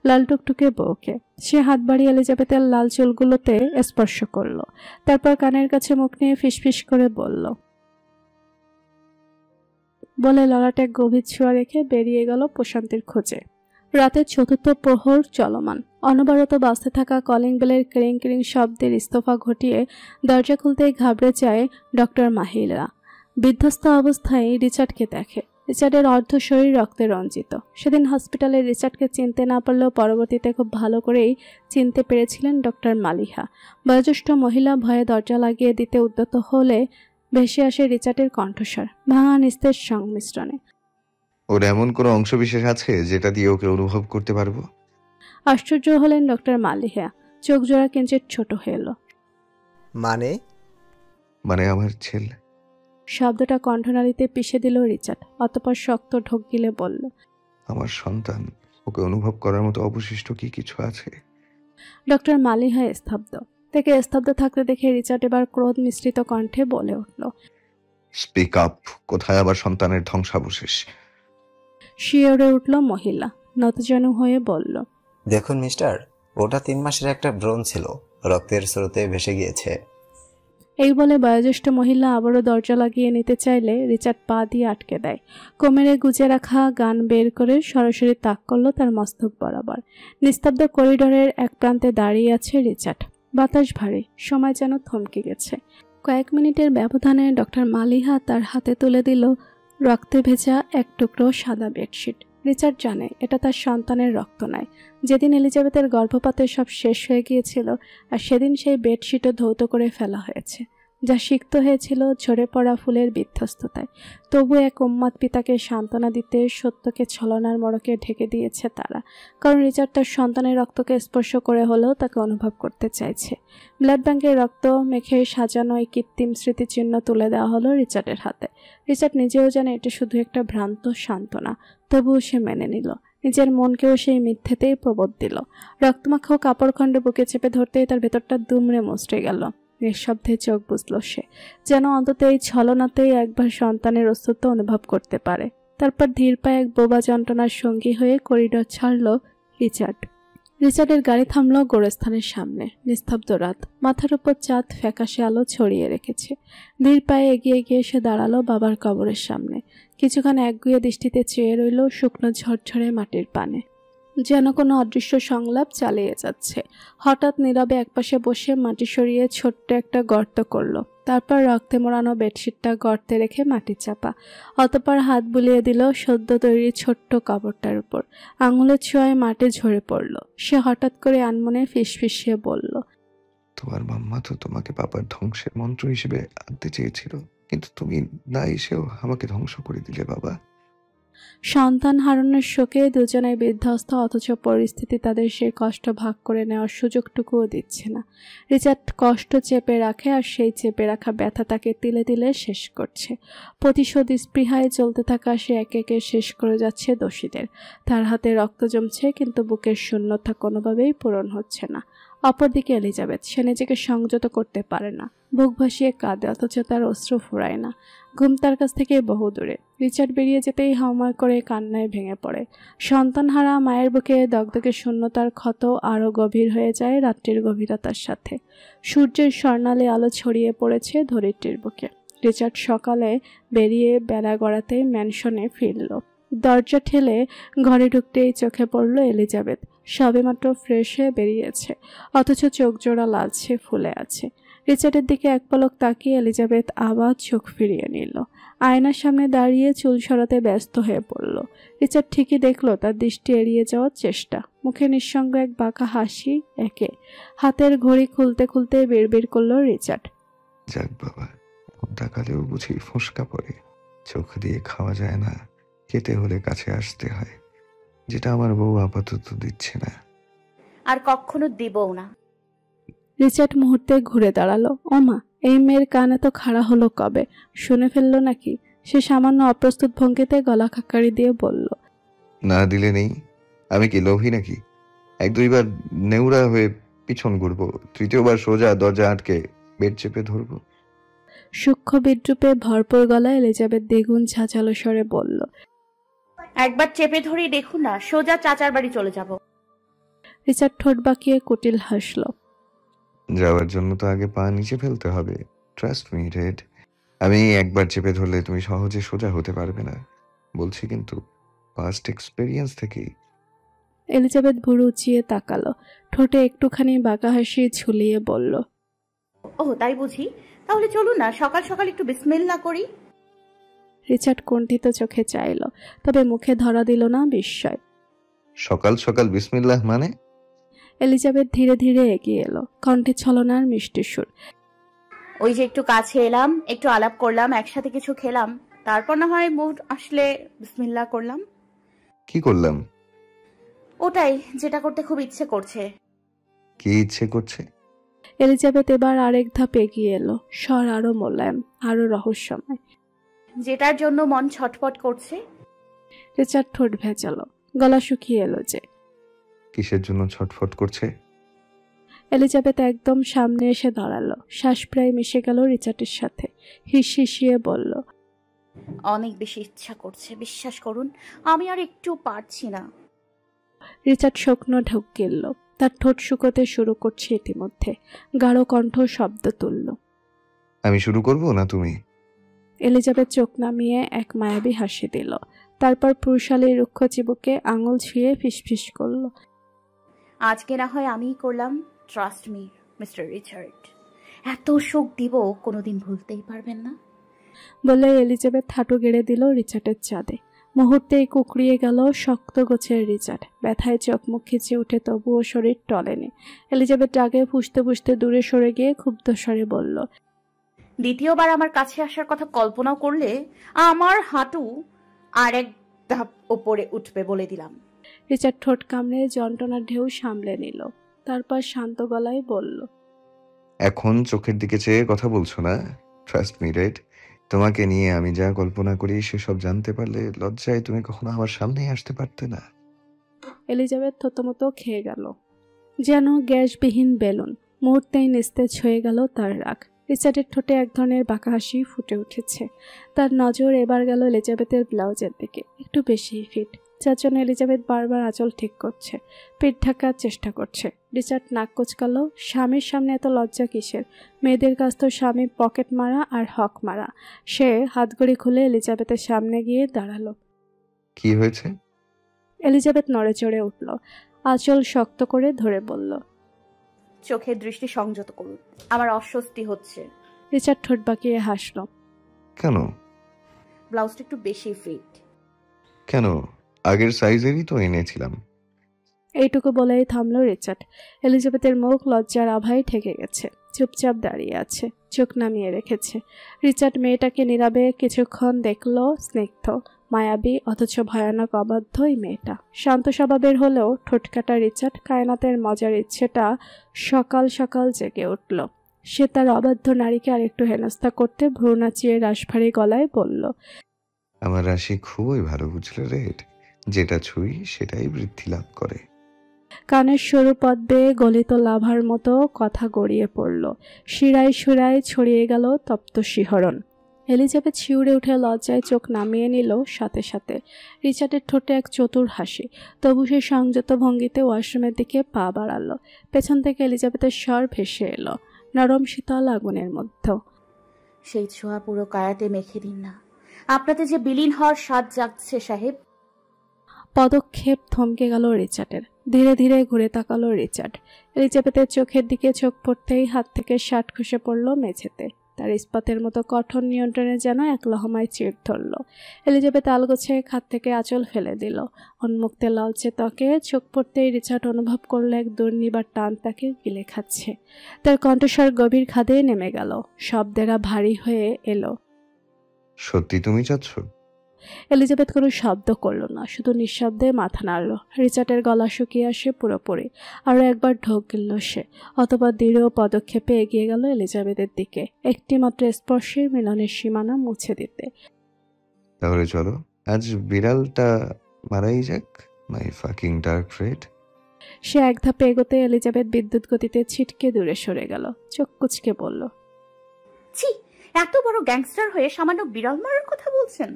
লাল টুকটুকে বউকে। সে হাত বাড়িয়ে এলিজাবেথের লাল চুলগুলোতে স্পর্শ করলো। তারপর কানের কাছে মুখ নিয়ে ফিসফিস করে বলল, বলে ললাটে এক গভীর ছোঁয়া রেখে বেরিয়ে গেল প্রশান্তির খোঁজে। রাতের চতুর্থ প্রহর চলমান। অনবরত বাজতে থাকা কলিং বেলের ক্রিং ক্রিং শব্দের ইস্তফা ঘটিয়ে দরজা খুলতেই ঘাবড়ে যায় ডক্টর মাহিলা। বিধ্বস্ত অবস্থায় রিচার্ডকে দেখে। রিচার্ডের অর্ধ শরীর রক্তে রঞ্জিত। সেদিন হসপিটালে রিচার্ডকে চিনতে না পারলেও পরবর্তীতে খুব ভালো করেই চিনতে পেরেছিলেন ডক্টর মালিহা। বয়োজ্যেষ্ঠ মহিলা ভয়ে দরজা লাগিয়ে দিতে উদ্যত হলে ভেসে আসে রিচার্ডের কণ্ঠস্বর, ভাঙা নিস্তেজ সংমিশ্রণে। ওর এমন কোনো অংশবিশেষ আছে যেটা দিয়ে ওকে অনুভব করতে পারবো? আশ্চর্য হলেন ডক্টর মালিহা। চোখ জোড়া কিঞ্চিত ছোট হয়ে এলো। মানে আমার ছেলে। শব্দটা কণ্ঠনালীতে পিষে দিল রিচার্ড। অতঃপর শক্ত ঢোক গিলে বলল, আমার সন্তান। ওকে অনুভব করার মতো অবশিষ্ট কি কিছু আছে? ডক্টর মালিহা স্তব্ধ। থেকে স্তব্ধ থাকতে দেখে রিচার্ড এবার ক্রোধ মিশ্রিত কণ্ঠে বলে উঠল, স্পিক আপ। কোথায় আবার সন্তানের ধ্বংসাবশেষ? শিওরে উঠল মহিলা। নতজানু হয়ে বলল, দেখুন মিস্টার, ওটা 3 মাসের একটা ব্রণ ছিল, রক্তের স্রোতে ভেসে গিয়েছে। এই বলে বয়োজ্যেষ্ঠ মহিলা আবারও দরজা লাগিয়ে নিতে চাইলে রিচার্ড পা দিয়ে আটকে দেয়। কোমরে গুজে রাখা গান বের করে সরাসরি তাক করলো তার মস্তক বরাবর। নিস্তব্ধ করিডোরের এক প্রান্তে দাঁড়িয়ে আছে রিচার্ড। বাতাস ভারী, সময় যেন থমকে গেছে। কয়েক মিনিটের ব্যবধানে ডক্টর মালিহা তার হাতে তুলে দিল রক্তে ভেজা এক টুকরো সাদা বেডশিট। রিচার্ড জানে এটা তার সন্তানের রক্ত নয়। যেদিন এলিজাবেথের গর্ভপাতে সব শেষ হয়ে গিয়েছিল, আর সেদিন সেই বেডশিটও ধৌত করে ফেলা হয়েছে, যা সিক্ত হয়েছিল ঝরে পড়া ফুলের বিধ্বস্ততায়। তবু এক উন্মাদ পিতাকে সান্ত্বনা দিতে সত্যকে ছলনার মড়কে ঢেকে দিয়েছে তারা। কারণ রিচার্ড তার সন্তানের রক্তকে স্পর্শ করে হলেও তাকে অনুভব করতে চাইছে। ব্লাড ব্যাংকের রক্ত মেখে সাজানো এই কৃত্রিম স্মৃতিচিহ্ন তুলে দেওয়া হলো রিচার্ডের হাতে। রিচার্ড নিজেও জানে এটা শুধু একটা ভ্রান্ত সান্ত্বনা, তবুও সে মেনে নিল। নিজের মনকেও সেই মিথ্যেতেই প্রবোধ দিল। রক্তমাখাও কাপড়খণ্ড বুকে চেপে ধরতেই তার ভেতরটা দুমড়ে মুচড়ে গেল। নিঃশব্দে চোখ বুঝল সে, যেন অন্তত এই ছলনাতেই একবার সন্তানের অস্তিত্ব অনুভব করতে পারে। তারপর ধীর পায়ে এক বোবা যন্ত্রণার সঙ্গী হয়ে করিডোর ছাড়ল রিচার্ড। রিচার্ডের গাড়ি থামলো গোরস্থানের সামনে। নিস্তব্ধ রাত, মাথার উপর চাঁদ ফ্যাকাশে আলো ছড়িয়ে রেখেছে। ধীর পায়ে এগিয়ে গিয়ে সে দাঁড়ালো বাবার কবরের সামনে। কিছুক্ষণ একগুঁয়ে দৃষ্টিতে চেয়ে রইল শুকনো ঝরঝরে মাটির পানে, যেন কোনো অদৃশ্য সংলাপ চালিয়ে যাচ্ছে। হঠাৎ নীরবে একপাশে বসে মাটি সরিয়ে ছোট্ট একটা গর্ত করলো। তারপর রক্তে মোড়ানো বেডশিটটা গর্তে রেখে মাটি চাপা। অতঃপর হাত বুলিয়ে দিল সদ্য তৈরি ছোট্ট কবরটার উপর। আঙুলের ছোঁয়ায় মাটি ঝরে পড়ল। সে হঠাৎ করে আনমনে ফিসফিসিয়ে বলল, তোমার মাম্মা তো তোমাকে বাবার ধ্বংসের মন্ত্র হিসেবে আনতে চেয়েছিল, কিন্তু তুমি না এসেও আমাকে ধ্বংস করে দিলে বাবা। সন্তান হারানোর শোকে দুজনের বিধ্বস্ত, অথচ পরিস্থিতি তাদের সেই কষ্ট ভাগ করে নেওয়ার সুযোগটুকুও দিচ্ছে না। রিচার্ড কষ্ট চেপে রাখে, আর সেই চেপে রাখা ব্যথা তাকে তিলে তিলে শেষ করছে। প্রতিশোধ স্পৃহায় চলতে থাকা সে একে একে শেষ করে যাচ্ছে দোষীদের। তার হাতে রক্ত জমছে, কিন্তু বুকের শূন্যতা কোনোভাবেই পূরণ হচ্ছে না। অপরদিকে এলিজাবেথ, সে নিজেকে সংযত করতে পারে না। বুক ভাসিয়ে কাঁদে, অথচ তার অশ্রু ফুরায় না। ঘুম তার কাছ থেকে বহু দূরে। রিচার্ড বেরিয়ে যেতেই হাউমাউ করে কান্নায় ভেঙে পড়ে। সন্তানহারা মায়ের বুকে দগদগে শূন্যতার ক্ষত আরও গভীর হয়ে যায় রাত্রির গভীরতার সাথে। সূর্যের স্বর্ণালী আলো ছড়িয়ে পড়েছে ধরিত্রীর বুকে। রিচার্ড সকালে বেরিয়ে বেলা গড়াতেই ম্যানশনে ফিরল। দরজা ঠেলে ঘরে ঢুকতেই চোখে পড়ল এলিজাবেথ। সবেমাত্র ফ্রেশ হয়ে বেরিয়েছে, অথচ চোখ জোড়া লালচে ফুলে আছে। রিচার্ডের দিকে এক পলক তাকিয়ে এলিজাবেথ আবার চোখ ফিরিয়ে নিল। আয়নার সামনে দাঁড়িয়ে চুল সরাতে ব্যস্ত হয়ে পড়ল। রিচার্ড ঠিকই দেখল তার দৃষ্টি এড়িয়ে যাওয়ার চেষ্টা। মুখে নিঃসঙ্গ এক বাঁকা হাসি একে। হাতের ঘড়ি খুলতে খুলতে বিড়বিড় করল রিচার্ড, যাক বাবা, তাকালেও বুঝি ফোঁসকা পড়ে। চোখ দিয়ে খাওয়া যায় না, খেতে হলে কাছে আসতে হয়, যেটা আমার বউ আপাতত দিচ্ছে না, আর কখনো দিবও না। রিচার্ড মুহূর্তে ঘুরে দাঁড়ালো। ওমা, এই মেয়ের কানে তো খাড়া হলো কবে? শুনে ফেললো নাকি? সে সামান্য অপ্রস্তুত ভঙ্গিতে গলা খাকারি দিয়ে বলল, না দিলে নেই। আমি কি লোভী নাকি? 1-2বার নেউরা হয়ে পিছন ঘুরবো, 3য়বার সোজা দরজা আটকে বেড চেপে ধরবো। সূক্ষ্ম বিদ্রুপে ভরপুর গলায় এলিজাবেথ দ্বিগুণ ঝাঁঝালো স্বরে বলল, একবার চেপে ধরি দেখুন না, সোজা চাচার বাড়ি চলে যাব। রিচার্ড ঠোঁট বাঁকিয়ে কুটিল হাসল। যাওয়ার জন্য তো আগে পা নিচে ফেলতে হবে। Trust me red. আমি একবার চেপে ধরলে তুমি সহজে সোজা হতে পারবে না বলছি, কিন্তু পাস্ট এক্সপেরিয়েন্স থেকেই। এলিজাবেথ ভুরু উঁচিয়ে তাকালো, ঠোঁটে একটুখানি বাঁকা হাসি ঝুলিয়ে বলল, ও তাই বুঝি? তাহলে চলুন না সকাল সকাল একটু বিসমিল্লাহ করি। রিচার্ড কুণ্ঠিত চোখে চাইল, তবে মুখে ধরা দিল না বিস্ময়। সকাল সকাল বিসমিল্লাহ মানে? এলিজাবেথ ধীরে ধীরে এগিয়ে এলো, কণ্ঠে ছলনার মিষ্টি সুর। ওই যে একটু কাছে এলাম, একটু আলাপ করলাম, একসাথে কিছু খেলাম, তারপর না হয় মুড আসলে বিসমিল্লাহ করলাম। কি করলাম? ওটাই যেটা করতে খুব ইচ্ছে করছে। কি ইচ্ছে করছে? এলিজাবেথ এবার আরেক ধাপ এগিয়ে এলো, স্বর আরো মোলায়েম, আরো রহস্যময়। যেটার জন্য মন ছটফট করছে। রিচার্ড ঠোঁট ভেজালো, গলা শুকিয়ে এলো যে। কিসের জন্য ছটফট করছে? এলিজাবেথ একদম সামনে এসে দাঁড়ালো, শ্বাস প্রায় মিশে গেল রিচার্ডের সাথে। হিসিয়ে বলল, অনেক বেশি ইচ্ছা করছে, বিশ্বাস করুন, আমি আর একটু পারছি না। রিচার্ড শুকনো ঢোক গিলল, তার ঠোঁট শুকোতে শুরু করছে ইতিমধ্যে। গাঢ় কণ্ঠ শব্দ তুলল, আমি শুরু করব না তুমি? এলিজাবেথ চোখ নামিয়ে এক মায়াবী হাসি দিল, তারপর পুরুষালী রুক্ষ চিবুকে আঙুল ছুঁয়ে ফিসফিস করল, আজকে না হয় আমিই করলাম, ট্রাস্ট মি মিস্টার রিচার্ড, এত সুখ দিব কোনোদিন ভুলতেই পারবেন না। বলে এলিজাবেথ হাঁটু গেড়ে দিল রিচার্ডের চাঁদে। মুহূর্তেই কুকড়িয়ে গেল শক্ত গোছের রিচার্ড, ব্যথায় চোখ মুখ খিচে উঠে তবুও শরীর টলেনি। এলিজাবেথ রাগে ফুঁসতে ফুঁসতে দূরে সরে গিয়ে ক্ষুব্ধ স্বরে বলল, দ্বিতীয়বার আমার কাছে আসার কথা কল্পনা করলে আমার হাঁটু আর এক ধাপ ওপরে উঠবে বলে দিলাম। রিচার্ড ঠোঁট কামড়ে যন্ত্রণার ঢেউ সামলে নিল, তারপর শান্ত গলায় বলল, এখন চোখের দিকে চেয়ে কথা বলছো না? ট্রাস্ট মি রেড, তোমাকে নিয়ে আমি যা কল্পনা করি সেসব জানতে পারলে লজ্জায় তুমি কখনো আমার সামনেই আসতে পারতে না। এলিজাবেথ থতমত খেয়ে গেল, যেন গ্যাসবিহীন বেলুন। মুহূর্তেই নিস্তেজ হয়ে গেল তার রাগ। রিচার্ডের ঠোঁটে এক ধরনের বাঁকা হাসি ফুটে উঠেছে। তার নজর এবার গেল এলিজাবেথের ব্লাউজের দিকে, একটু বেশি ফিট, যার জন্য এলিজাবেথ বারবার আঁচল ঠিক করছে, পেট ঢাকার চেষ্টা করছে। রিচার্ড নাক কুচকালো, স্বামীর সামনে এত লজ্জা কিসের? মেয়েদের কাছ তো স্বামী পকেট মারা আর হক মারা। সে হাতঘড়ি খুলে এলিজাবেথের সামনে গিয়ে দাঁড়ালো। কি হয়েছে? এলিজাবেথ নড়ে চড়ে উঠল, আঁচল শক্ত করে ধরে বলল, চোখের দৃষ্টি সংযত করুন, আমার অস্বস্তি হচ্ছে। রিচার্ড ঠোঁট বাঁকিয়ে হাসল। কেন? ব্লাউজটা একটু বেশি ফিট। কেন? আগের সাইজেরই তো এনেছিলাম। এইটুকু বলেই থামলো রিচার্ড। এলিজাবেথের মুখ লজ্জার আভায় ঠেকে গেছে, চুপচাপ দাঁড়িয়ে আছে, চোখ নামিয়ে রেখেছে। রিচার্ড মেয়েটাকে নীরবে কিছুক্ষণ দেখল। স্নিগ্ধ, মায়াবী, অথচ ভয়ানক অবাধ্য এই মেয়েটা। শান্ত স্বভাবের হলেও ঠোঁটকাটা রিচার্ড কায়নাতের মজার ইচ্ছেটা সকাল সকাল জেগে উঠল। সে তার অবাধ্য নারীকে আরেকটু হেনস্থা করতে ভ্রু নাচিয়ে রাশভারী গলায় বলল, আমার রাশি খুবই ভালো বুঝলে রেড, যেটা ছুঁই সেটাই বৃদ্ধি লাভ করে। কানের সরু পথ বেয়ে গলিত লাভার মতো কথা গড়িয়ে পড়ল, শিরায় শিরায় ছড়িয়ে গেল তপ্ত শিহরণ। এলিজাবেথ শিউরে উঠে লজ্জায় চোখ নামিয়ে নিল সাথে সাথে। রিচার্ডের ঠোঁটে এক চতুর হাসি, তবু সে সংযত ভঙ্গিতে ওয়াশরুমের দিকে পা বাড়ালো। পেছন থেকে এলিজাবেথের স্বর ভেসে এলো, নরম শীতল আগুনের মধ্যে, সেই ছোঁয়া পুরো কায়াতে মেখে দিন না, আপনাতে যে বিলীন হওয়ার স্বাদ জাগছে সাহেব। পদক্ষেপ থমকে গেল রিচার্ডের। ধীরে ধীরে ঘুরে তাকালো রিচার্ড। এলিজাবেথের চোখের দিকে চোখ পড়তেই হাত থেকে শার্ট খসে পড়ল মেঝেতে। তার ইস্পাতের মতো কঠোর নিয়ন্ত্রণে যেন এক লহমায় চিড় ধরল। এলিজাবেথ আলগোছে হাত থেকে আঁচল ফেলে দিল। উন্মুক্তে লালচে ত্বকে চোখ পড়তেই রিচার্ড অনুভব করল এক দুর্নিবার টান তাকে গিলে খাচ্ছে। তার কণ্ঠস্বর গভীর খাদে নেমে গেল, শব্দেরা ভারী হয়ে এলো। সত্যি তুমি চাচ্ছ? এলিজাবেথ কোনো শব্দ করল না, শুধু নিঃশব্দে মাথা নাড়ল। রিচার্ডের গলা শুকিয়ে আসে পুরোপুরি। আরও একবার ঢোক গিলল সে, অথবা দৃঢ় পদক্ষেপে এগিয়ে গেল এলিজাবেথের দিকে, একটি মাত্র স্পর্শে মিলনের সীমানা মুছে দিতে। তাহলে চলো আজ বিড়ালটা মারাই যাক, মাই ফাকিং ডার্ক রেড। সে এক ধাপে এগোতে এলিজাবেথ বিদ্যুৎ গতিতে ছিটকে দূরে সরে গেল, চোখ কুচকে বলল, ছি, এত বড় গ্যাংস্টার হয়ে সামান্য বিড়াল মারার কথা বলছেন?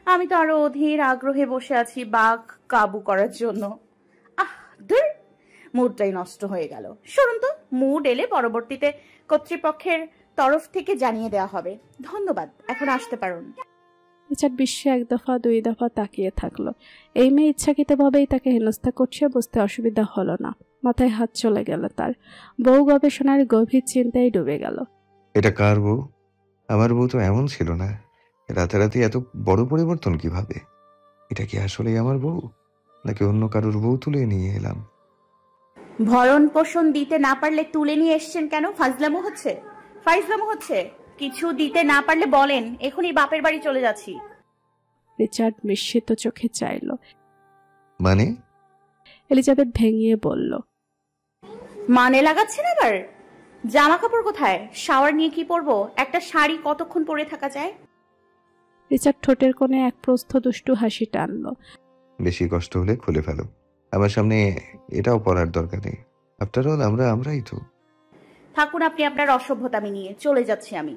আমি তো আরো অধীর আগ্রহে বসে আছি বাঘ কাবু করার জন্য। মুডটাই নষ্ট হয়ে গেল। শুনুন তো, মুড এলে পরবর্তীতে কর্তৃপক্ষের তরফ থেকে জানিয়ে দেওয়া হবে। ধন্যবাদ, এখন আসতে পারুন। রিচার্ড বিশ্বে 1 দফা 2 দফা তাকিয়ে থাকলো। এই মেয়ে ইচ্ছাকৃতভাবেই তাকে হেনস্থা করছে বুঝতে অসুবিধা হলো না। মাথায় হাত চলে গেল তার। বউ গবেষণার গভীর চিন্তায় ডুবে গেল। এটা কার বউ? আমার বউ তো এমন ছিল না। রাতারাতি এত বড় পরিবর্তন কিভাবে? এটা কি আসলেই আমার বউ, নাকি অন্য কারোর বউ তুলে নিয়ে এলাম? ভরণ পোষণ দিতে না পারলে তুলে নিয়ে এসছেন কেন? ফাজলামো হচ্ছে। কিছু দিতে না পারলে বলেন, এখনই বাপের বাড়ি চলে যাচ্ছি। রিচার্ড বিস্মিত চোখে চাইল। মানে? এলিজাবেথ ভেঙিয়ে বলল। মানে লাগাচ্ছেন আবার? জামা কাপড় কোথায়? শাওয়ার নিয়ে কি পরবো? একটা শাড়ি কতক্ষণ পরে থাকা যায়? রিচার্ড ঠোঁটের কোণে এক প্রস্থ দুষ্টু হাসি টানল। বেশি কষ্ট হলে খুলে ফেলো, আমার সামনে এটাও পড়ার দরকার নেই। আফটার অল আমরাই তো। থাকুন আপনি আপনার অসভ্যতামি নিয়ে, চলে যাচ্ছি আমি।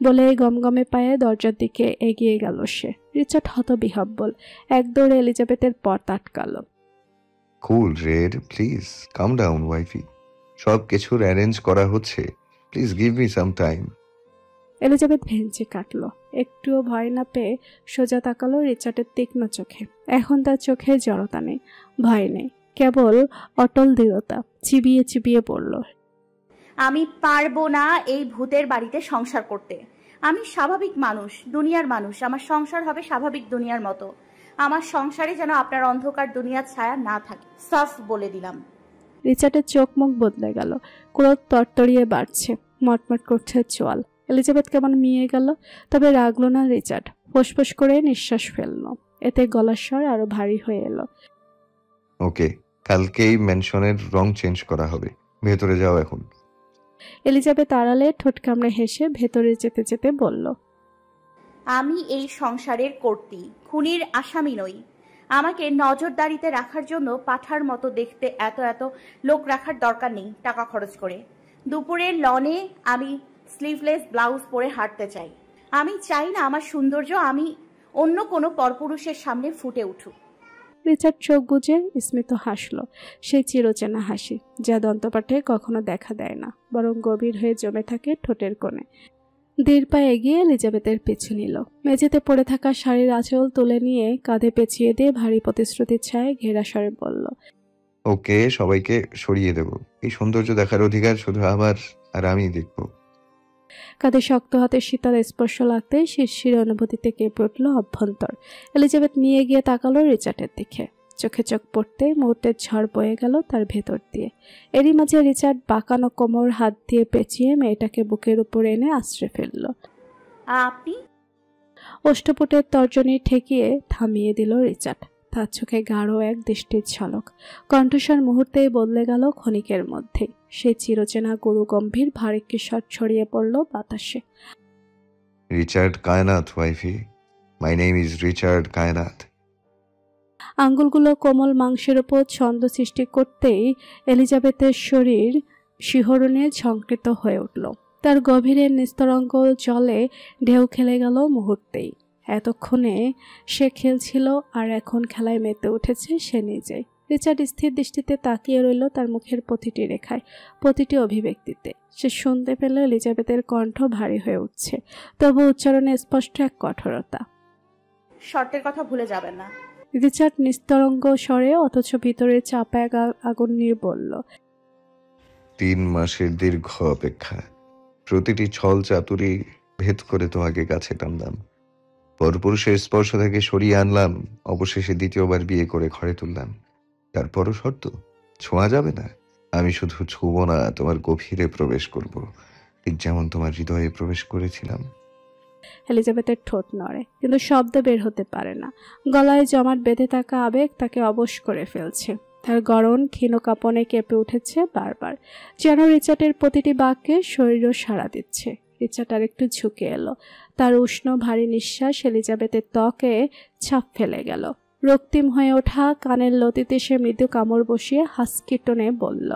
বলে গমগমে পায়ে দরজার দিকে এগিয়ে গেল সে। রিচার্ড হতবিহ্বল এক দৌড়ে এলিজাবেথের পথ আটকাল। Cool Red, please come down wifey. সব কিছুর অ্যারেঞ্জ করা হচ্ছে, please give me some time. Elizabeth ভেঞ্চে কাটল। একটুও ভয় না পেয়ে সোজা তাকালো রিচার্ডের তীক্ষ্ণ চোখে। এখন তার চোখে জড়তা নেই, ভয় নেই, কেবল অটল দৃঢ়তা। চিবিয়ে চিবিয়ে পড়ল। আমি পারবো না এই ভূতের বাড়িতে সংসার করতে। আমি স্বাভাবিক মানুষ, দুনিয়ার মানুষ। আমার সংসার হবে স্বাভাবিক দুনিয়ার মতো। আমার সংসারে যেন আপনার অন্ধকার দুনিয়ার ছায়া না থাকে। সাফ বলে দিলাম। রিচার্ডের চোখ মুখ বদলে গেল। ক্রোধ তরতরিয়ে বাড়ছে, মটমট করছে চোয়াল। এলিজাবেথ কেমন মিয়ে গেল, তবে রাগলো না রিচার্ড। ফোঁসফোঁস করে নিঃশ্বাস ফেলল। এতে গলার স্বর আরো ভারী হয়ে এলো। ওকে, কালকেই ম্যানশনের রং চেঞ্জ করা হবে, ভেতরে যাও এখন। এলিজাবেথ আড়ালে ঠোঁট কামড়ে হেসে ভেতরে যেতে যেতে বলল, আমি এই সংসারের কর্ত্রী, খুনির আসামি নই। আমাকে নজরদারিতে রাখার জন্য পাঠার মতো দেখতে এত এত লোক রাখার দরকার নেই টাকা খরচ করে। দুপুরের লনে আমি স্লিভলেস ব্লাউজ পরে হাঁটতে চাই। আমি চাই না আমার সৌন্দর্য আমি অন্য কোনো পরপুরুষের সামনে ফুটে উঠুক। রিচার্ড চোখ বুজে স্মিত হাসল। সেই চিরচেনা হাসি, যা দন্তপাঠে কখনো দেখা দেয় না, বরং গভীর হয়ে জমে থাকে ঠোঁটের কোণে। ধীর পায়ে এগিয়ে এলিজাবেথের পিছু নিল। মেঝেতে পড়ে থাকা শাড়ির আঁচল তুলে নিয়ে কাঁধে পেঁচিয়ে দিয়ে ভারী প্রতিশ্রুতির ছায় ঘেরা স্বরে বলল, ওকে, সবাইকে সরিয়ে দেব। এই সৌন্দর্য দেখার অধিকার শুধু আমার, আর আমি দেখব। কাঁধে শক্ত হাতে শীতল স্পর্শ লাগতে শিরশির অনুভূতিতে কেঁপে উঠল অভ্যন্তর। এলিজাবেথ নিয়ে গিয়ে তাকালো রিচার্ডের দিকে। চোখে চোখ পড়তে মুহূর্তের ঝড় বয়ে গেল তার ভেতর দিয়ে। এরই মাঝে রিচার্ড বাঁকানো কোমর হাত দিয়ে পেঁচিয়ে মেয়েটাকে বুকের উপরে এনে আশ্রয় ফেলল। আপনি? অষ্টপুটের তর্জনী ঠেকিয়ে থামিয়ে দিল রিচার্ড। তার চোখে গাঢ় এক দৃষ্টির ঝলক। কণ্ঠস্বর মুহূর্তেই বদলে গেল ক্ষণিকের মধ্যেই। সেই চিরচেনা গুরু গম্ভীর ভারী কিশোর ছড়িয়ে পড়ল বাতাসে। Richard Kaynath wifey, my name is Richard Kaynath. আঙ্গুলগুলো কোমল মাংসের ওপর ছন্দ সৃষ্টি করতেই এলিজাবেথের শরীর শিহরণে ঝংকৃত হয়ে উঠল। তার গভীরের নিস্তরঙ্গ জলে ঢেউ খেলে গেল মুহূর্তেই। এতক্ষণে সে খেলছিল, আর এখন খেলায় মেতে উঠেছে সে নিজেই। রিচার্ড স্থির দৃষ্টিতে তাকিয়ে রইল তার মুখের প্রতিটি রেখায়, প্রতিটি অভিব্যক্তিতে। সে শুনতে পেল এলিজাবেথের কণ্ঠ ভারী হয়ে উঠছে, তবু উচ্চারণে স্পষ্ট এক কঠোরতা। শর্তের কথা ভুলে যাবেন না। রিচার্ড নিস্তরঙ্গ স্বরে অথচ ভিতরে চাপা এক আগুন নিয়ে বলল, 3 মাসের দীর্ঘ অপেক্ষা, প্রতিটি ছল চাতুরি ভেদ করে তোমাকে কাছে টানলাম, পরপুরুষের স্পর্শ থেকে সরিয়ে আনলাম, অবশেষে দ্বিতীয়বার বিয়ে করে ঘরে তুললাম। তারপরও শর্ত, ছোঁয়া যাবে না। আমি শুধু ছুঁবো না, তোমার গভীরে প্রবেশ করব, ঠিক যেমন তোমার হৃদয়ে প্রবেশ করেছিলাম। এলিজাবেথের ঠোঁট নড়ে, কিন্তু শব্দ বের হতে পারে না। গলায় জমাট বেঁধে থাকা আবেগ তাকে অবশ করে ফেলছে। তার গরম ক্ষীণ কাঁপনে কেঁপে উঠেছে বারবার, যেন রিচার্ডের প্রতিটি বাক্যে শরীরও সাড়া দিচ্ছে। রিচার্ড আর একটু ঝুঁকে এলো। তার উষ্ণ ভারী নিঃশ্বাস এলিজাবেথের ত্বকে ছাপ ফেলে গেল। রক্তিম হয়ে ওঠা কানের লতিতে সে মৃদু কামড় বসিয়ে হাসকি টোনে বলল,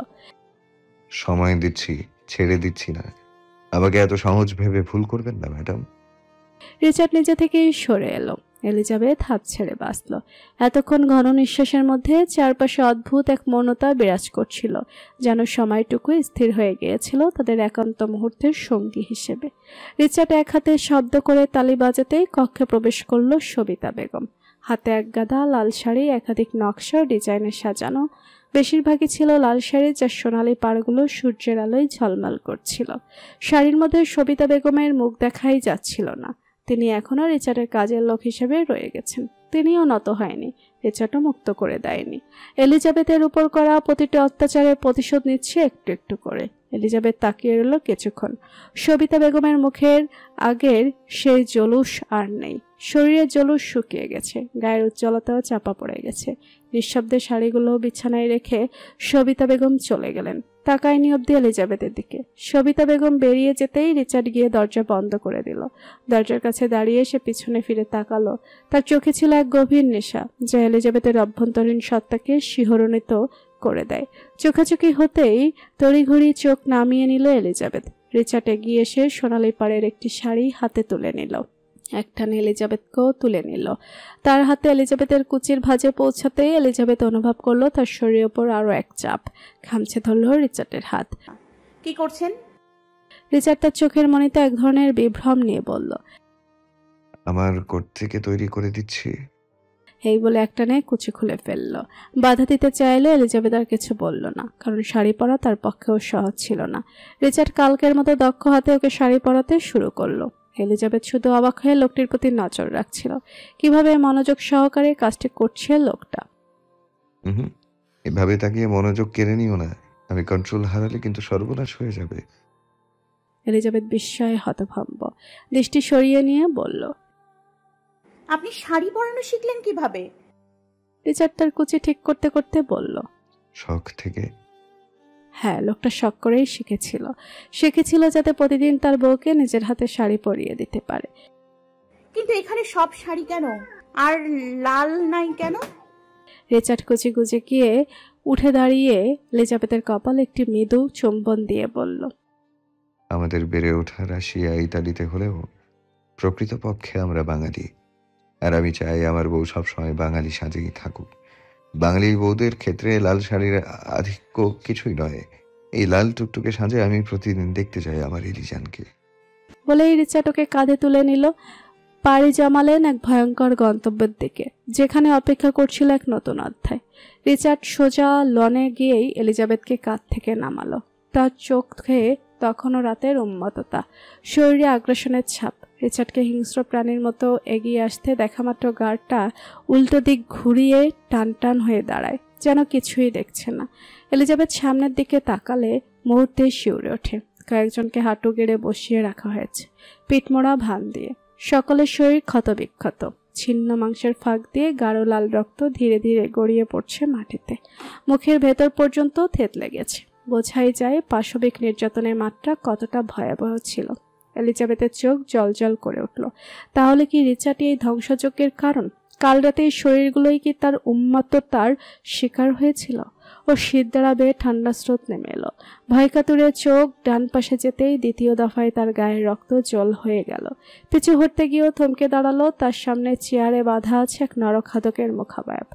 সময় দিচ্ছি, ছেড়ে দিচ্ছি না। আমাকে এত সহজ ভেবে ভুল করবেন না ম্যাডাম। রিচার্ড নিজে থেকেই সরে এলো। এলিজাবেথ হাঁপ ছেড়ে বাঁচল। এতক্ষণ ঘন নিঃশ্বাসের মধ্যে চারপাশে অদ্ভুত এক মৌনতা বিরাজ করছিল, যেন সময়টুকু স্থির হয়ে গিয়েছিল তাদের একান্ত মুহূর্তের সঙ্গী হিসেবে। রিচার্ড এক হাতে শব্দ করে তালি বাজাতেই কক্ষে প্রবেশ করল সবিতা বেগম। হাতে এক গাদা লাল শাড়ি, একাধিক নকশা ডিজাইনে সাজানো। বেশিরভাগই ছিল লাল শাড়ি, যার সোনালি পাড়গুলো সূর্যের আলোয় ঝলমল করছিল। শাড়ির মধ্যে সবিতা বেগমের মুখ দেখাই যাচ্ছিল না। তিনি এখনও রিচার্ডের কাজের লোক হিসেবে রয়ে গেছেন। তিনিও নত হয়নি, রিচার্ডও মুক্ত করে দেয়নি। এলিজাবেথের উপর করা প্রতিটি অত্যাচারের প্রতিশোধ নিচ্ছে একটু একটু করে। এলিজাবেথ তাকিয়ে রইল কিছুক্ষণ। সবিতা বেগমের মুখের আগের সেই জলুস আর নেই। শরীরের জলুস শুকিয়ে গেছে, গায়ের উজ্জ্বলতাও চাপা পড়ে গেছে। নিঃশব্দে শাড়িগুলো বিছানায় রেখে সবিতা বেগম চলে গেলেন, তাকায়নি অব্দি এলিজাবেথের দিকে। সবিতা বেগম বেরিয়ে যেতেই রিচার্ড গিয়ে দরজা বন্ধ করে দিল। দরজার কাছে দাঁড়িয়ে সে পিছনে ফিরে তাকালো। তার চোখে ছিল এক গভীর নেশা, যা এলিজাবেথের অভ্যন্তরীণ সত্তাকে শিহরণিত করে দেয়। চোখাচোখি হতেই তড়িঘড়ি চোখ নামিয়ে নিল এলিজাবেথ। রিচার্ড এগিয়ে এসে সোনালি পাড়ের একটি শাড়ি হাতে তুলে নিল। একটানে এলিজাবেথকেও তুলে নিল। তার হাতে এলিজাবেথের কুচির ভাঁজে পৌঁছাতেই এলিজাবেথ অনুভব করলো তার শরীরের ওপর আরো এক চাপ। খামছে ধরল রিচার্ডের হাত। কি করছেন? রিচার্ড তার চোখের মনিতে এক ধরনের বিভ্রম নিয়ে বলল, আমার কোট থেকে তৈরি করে দিচ্ছি। এই বলে একটানে কুচি খুলে ফেলল। বাধা দিতে চাইলে এলিজাবেথ আর কিছু বলল না, কারণ শাড়ি পরা তার পক্ষেও সহজ ছিল না। রিচার্ড কালকের মতো দক্ষ হাতে ওকে শাড়ি পরাতে শুরু করলো। এলিজাবেথ শুধু অবাক হয়ে লোকটির প্রতি নজর রাখছিল, কিভাবে মনোযোগ সহকারে কাজটি করছে লোকটা। এভাবে তাকিয়ে মনোযোগ কেড়ে নিও না, আমি কন্ট্রোল হারালে কিন্তু সর্বনাশ হয়ে যাবে। এলিজাবেথ বিস্ময়ে হতভম্ব, দৃষ্টি সরিয়ে নিয়ে বলল, আপনি শাড়ি পরানো শিখলেন কিভাবে? রিচার্ড তার কুচি ঠিক করতে করতে বলল, শখ থেকে। হ্যাঁ, লোকটা শখ করেই শিখেছিল যাতে প্রতিদিন তার বউকে নিজের হাতে শাড়ি পরিয়ে দিতে পারে। কিন্তু এখানে সব শাড়ি কেন আর লাল নাই কেন? রিচার্ড কুচি গুজে গিয়ে উঠে দাঁড়িয়ে এলিজাবেথের কপাল একটি মৃদু চুম্বন দিয়ে বলল, আমাদের বেড়ে ওঠা রাশিয়া ইতালিতে হলেও প্রকৃতপক্ষে আমরা বাঙালি, আর আমি চাই আমার বউ সবসময় বাঙালি সাজেই থাকুক। বাঙালি বউদের ক্ষেত্রে লাল শাড়ির আধিক্য কিছুই নয়। এই লাল টুকটুকে সাজে আমি প্রতিদিন দেখতে চাই আমার এলিজানকে। বলেই রিচার্ড ওকে কাঁধে তুলে নিল। পাড়ি জমালেন এক ভয়ঙ্কর গন্তব্যের দিকে, যেখানে অপেক্ষা করছিল এক নতুন অধ্যায়। রিচার্ড সোজা লনে গিয়েই এলিজাবেথকে কাঁধ থেকে নামালো। তার চোখে তখনও রাতের উন্মত্ততা, শরীরে আগ্রাসনের ছাপ। রিচার্ডকে হিংস্র প্রাণীর মতো এগিয়ে আসতে দেখামাত্র গাড়টা উল্টো দিক ঘুরিয়ে টান টান হয়ে দাঁড়ায়, যেন কিছুই দেখছে না। এলিজাবেথ সামনের দিকে তাকালে মুহূর্তে শিউরে ওঠে। কয়েকজনকে হাঁটু গেড়ে বসিয়ে রাখা হয়েছে, পিঠমোড়া ভান দিয়ে। সকলের শরীর ক্ষতবিক্ষত, ছিন্ন মাংসের ফাঁক দিয়ে গাঢ় লাল রক্ত ধীরে ধীরে গড়িয়ে পড়ছে মাটিতে। মুখের ভেতর পর্যন্ত থেতলে গেছে। বোঝাই যায় পাশবিক নির্যাতনের মাত্রা কতটা ভয়াবহ ছিল। এলিজাবেথের চোখ জলজল করে উঠল। তাহলে কি রিচার্ড এই ধ্বংসযজ্ঞের কারণ? কাল রাতে এই শরীরগুলোই কি তার উন্মত্ততার শিকার হয়েছিল? ও শীতদাঁড়া বেয়ে ঠান্ডা স্রোত নেমে এলো। ভয়কাতুরে চোখ ডান পাশে যেতেই দ্বিতীয় দফায় তার গায়ের রক্ত জল হয়ে গেল। পিছু হটতে গিয়েও থমকে দাঁড়ালো। তার সামনে চেয়ারে বাঁধা আছে এক নরখাদকের মুখাবয়ব।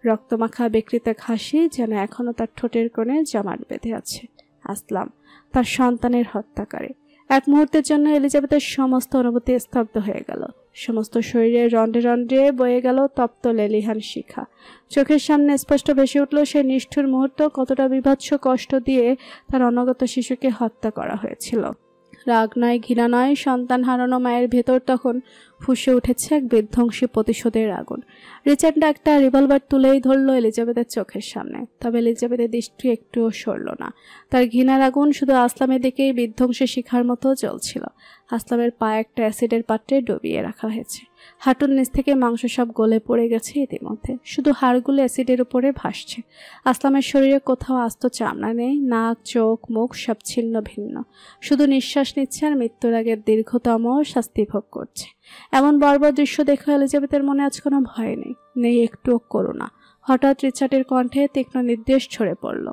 রক্তমাখা বিকৃত হাসি যেন এখনো তার ঠোঁটের কোণে জমাট বেঁধে আছে। আসলাম, তার সন্তানের হত্যাকারী। এক মুহূর্তের জন্য এলিজাবেথের সমস্ত অনুভূতি স্তব্ধ হয়ে গেল। সমস্ত শরীরে রন্ডে রন্ডে বয়ে গেল তপ্ত লেলিহান শিখা। চোখের সামনে স্পষ্ট ভেসে উঠল সেই নিষ্ঠুর মুহূর্ত, কতটা বীভৎস কষ্ট দিয়ে তার অনাগত শিশুকে হত্যা করা হয়েছিল। রাগ নয়, ঘৃণা নয়, সন্তান হারানো মায়ের ভেতর তখন ফুঁসে উঠেছে এক বিধ্বংসী প্রতিশোধের আগুন। রিচার্ড একটা রিভলভার তুলেই ধরল এলিজাবেথের চোখের সামনে। তবে এলিজাবেথের দৃষ্টি একটুও সরল না। তার ঘৃণার আগুন শুধু আসলামের দিকেই বিধ্বংসী শিখার মতো জ্বলছিল। আসলামের পা একটা অ্যাসিডের পাত্রে ডুবিয়ে রাখা হয়েছে। হাঁটুর নিচ থেকে মাংস সব গলে পড়ে গেছে ইতিমধ্যে, শুধু হাড়গুলো অ্যাসিডের উপরে ভাসছে। আসলামের শরীরে কোথাও আস্ত চামড়া নেই, নাক, চোখ, মুখ সব ছিন্ন ভিন্ন। শুধু নিঃশ্বাস নিচ্ছে আর মৃত্যুর আগের দীর্ঘতম শাস্তি ভোগ করছে। এমন বর্বর দৃশ্য দেখে এলিজাবেথের মনে আজ কোনো ভয় নেই, নেই একটুও করুণা। হঠাৎ রিচার্ডের কণ্ঠে তীক্ষ্ণ নির্দেশ ছড়ে পড়ল।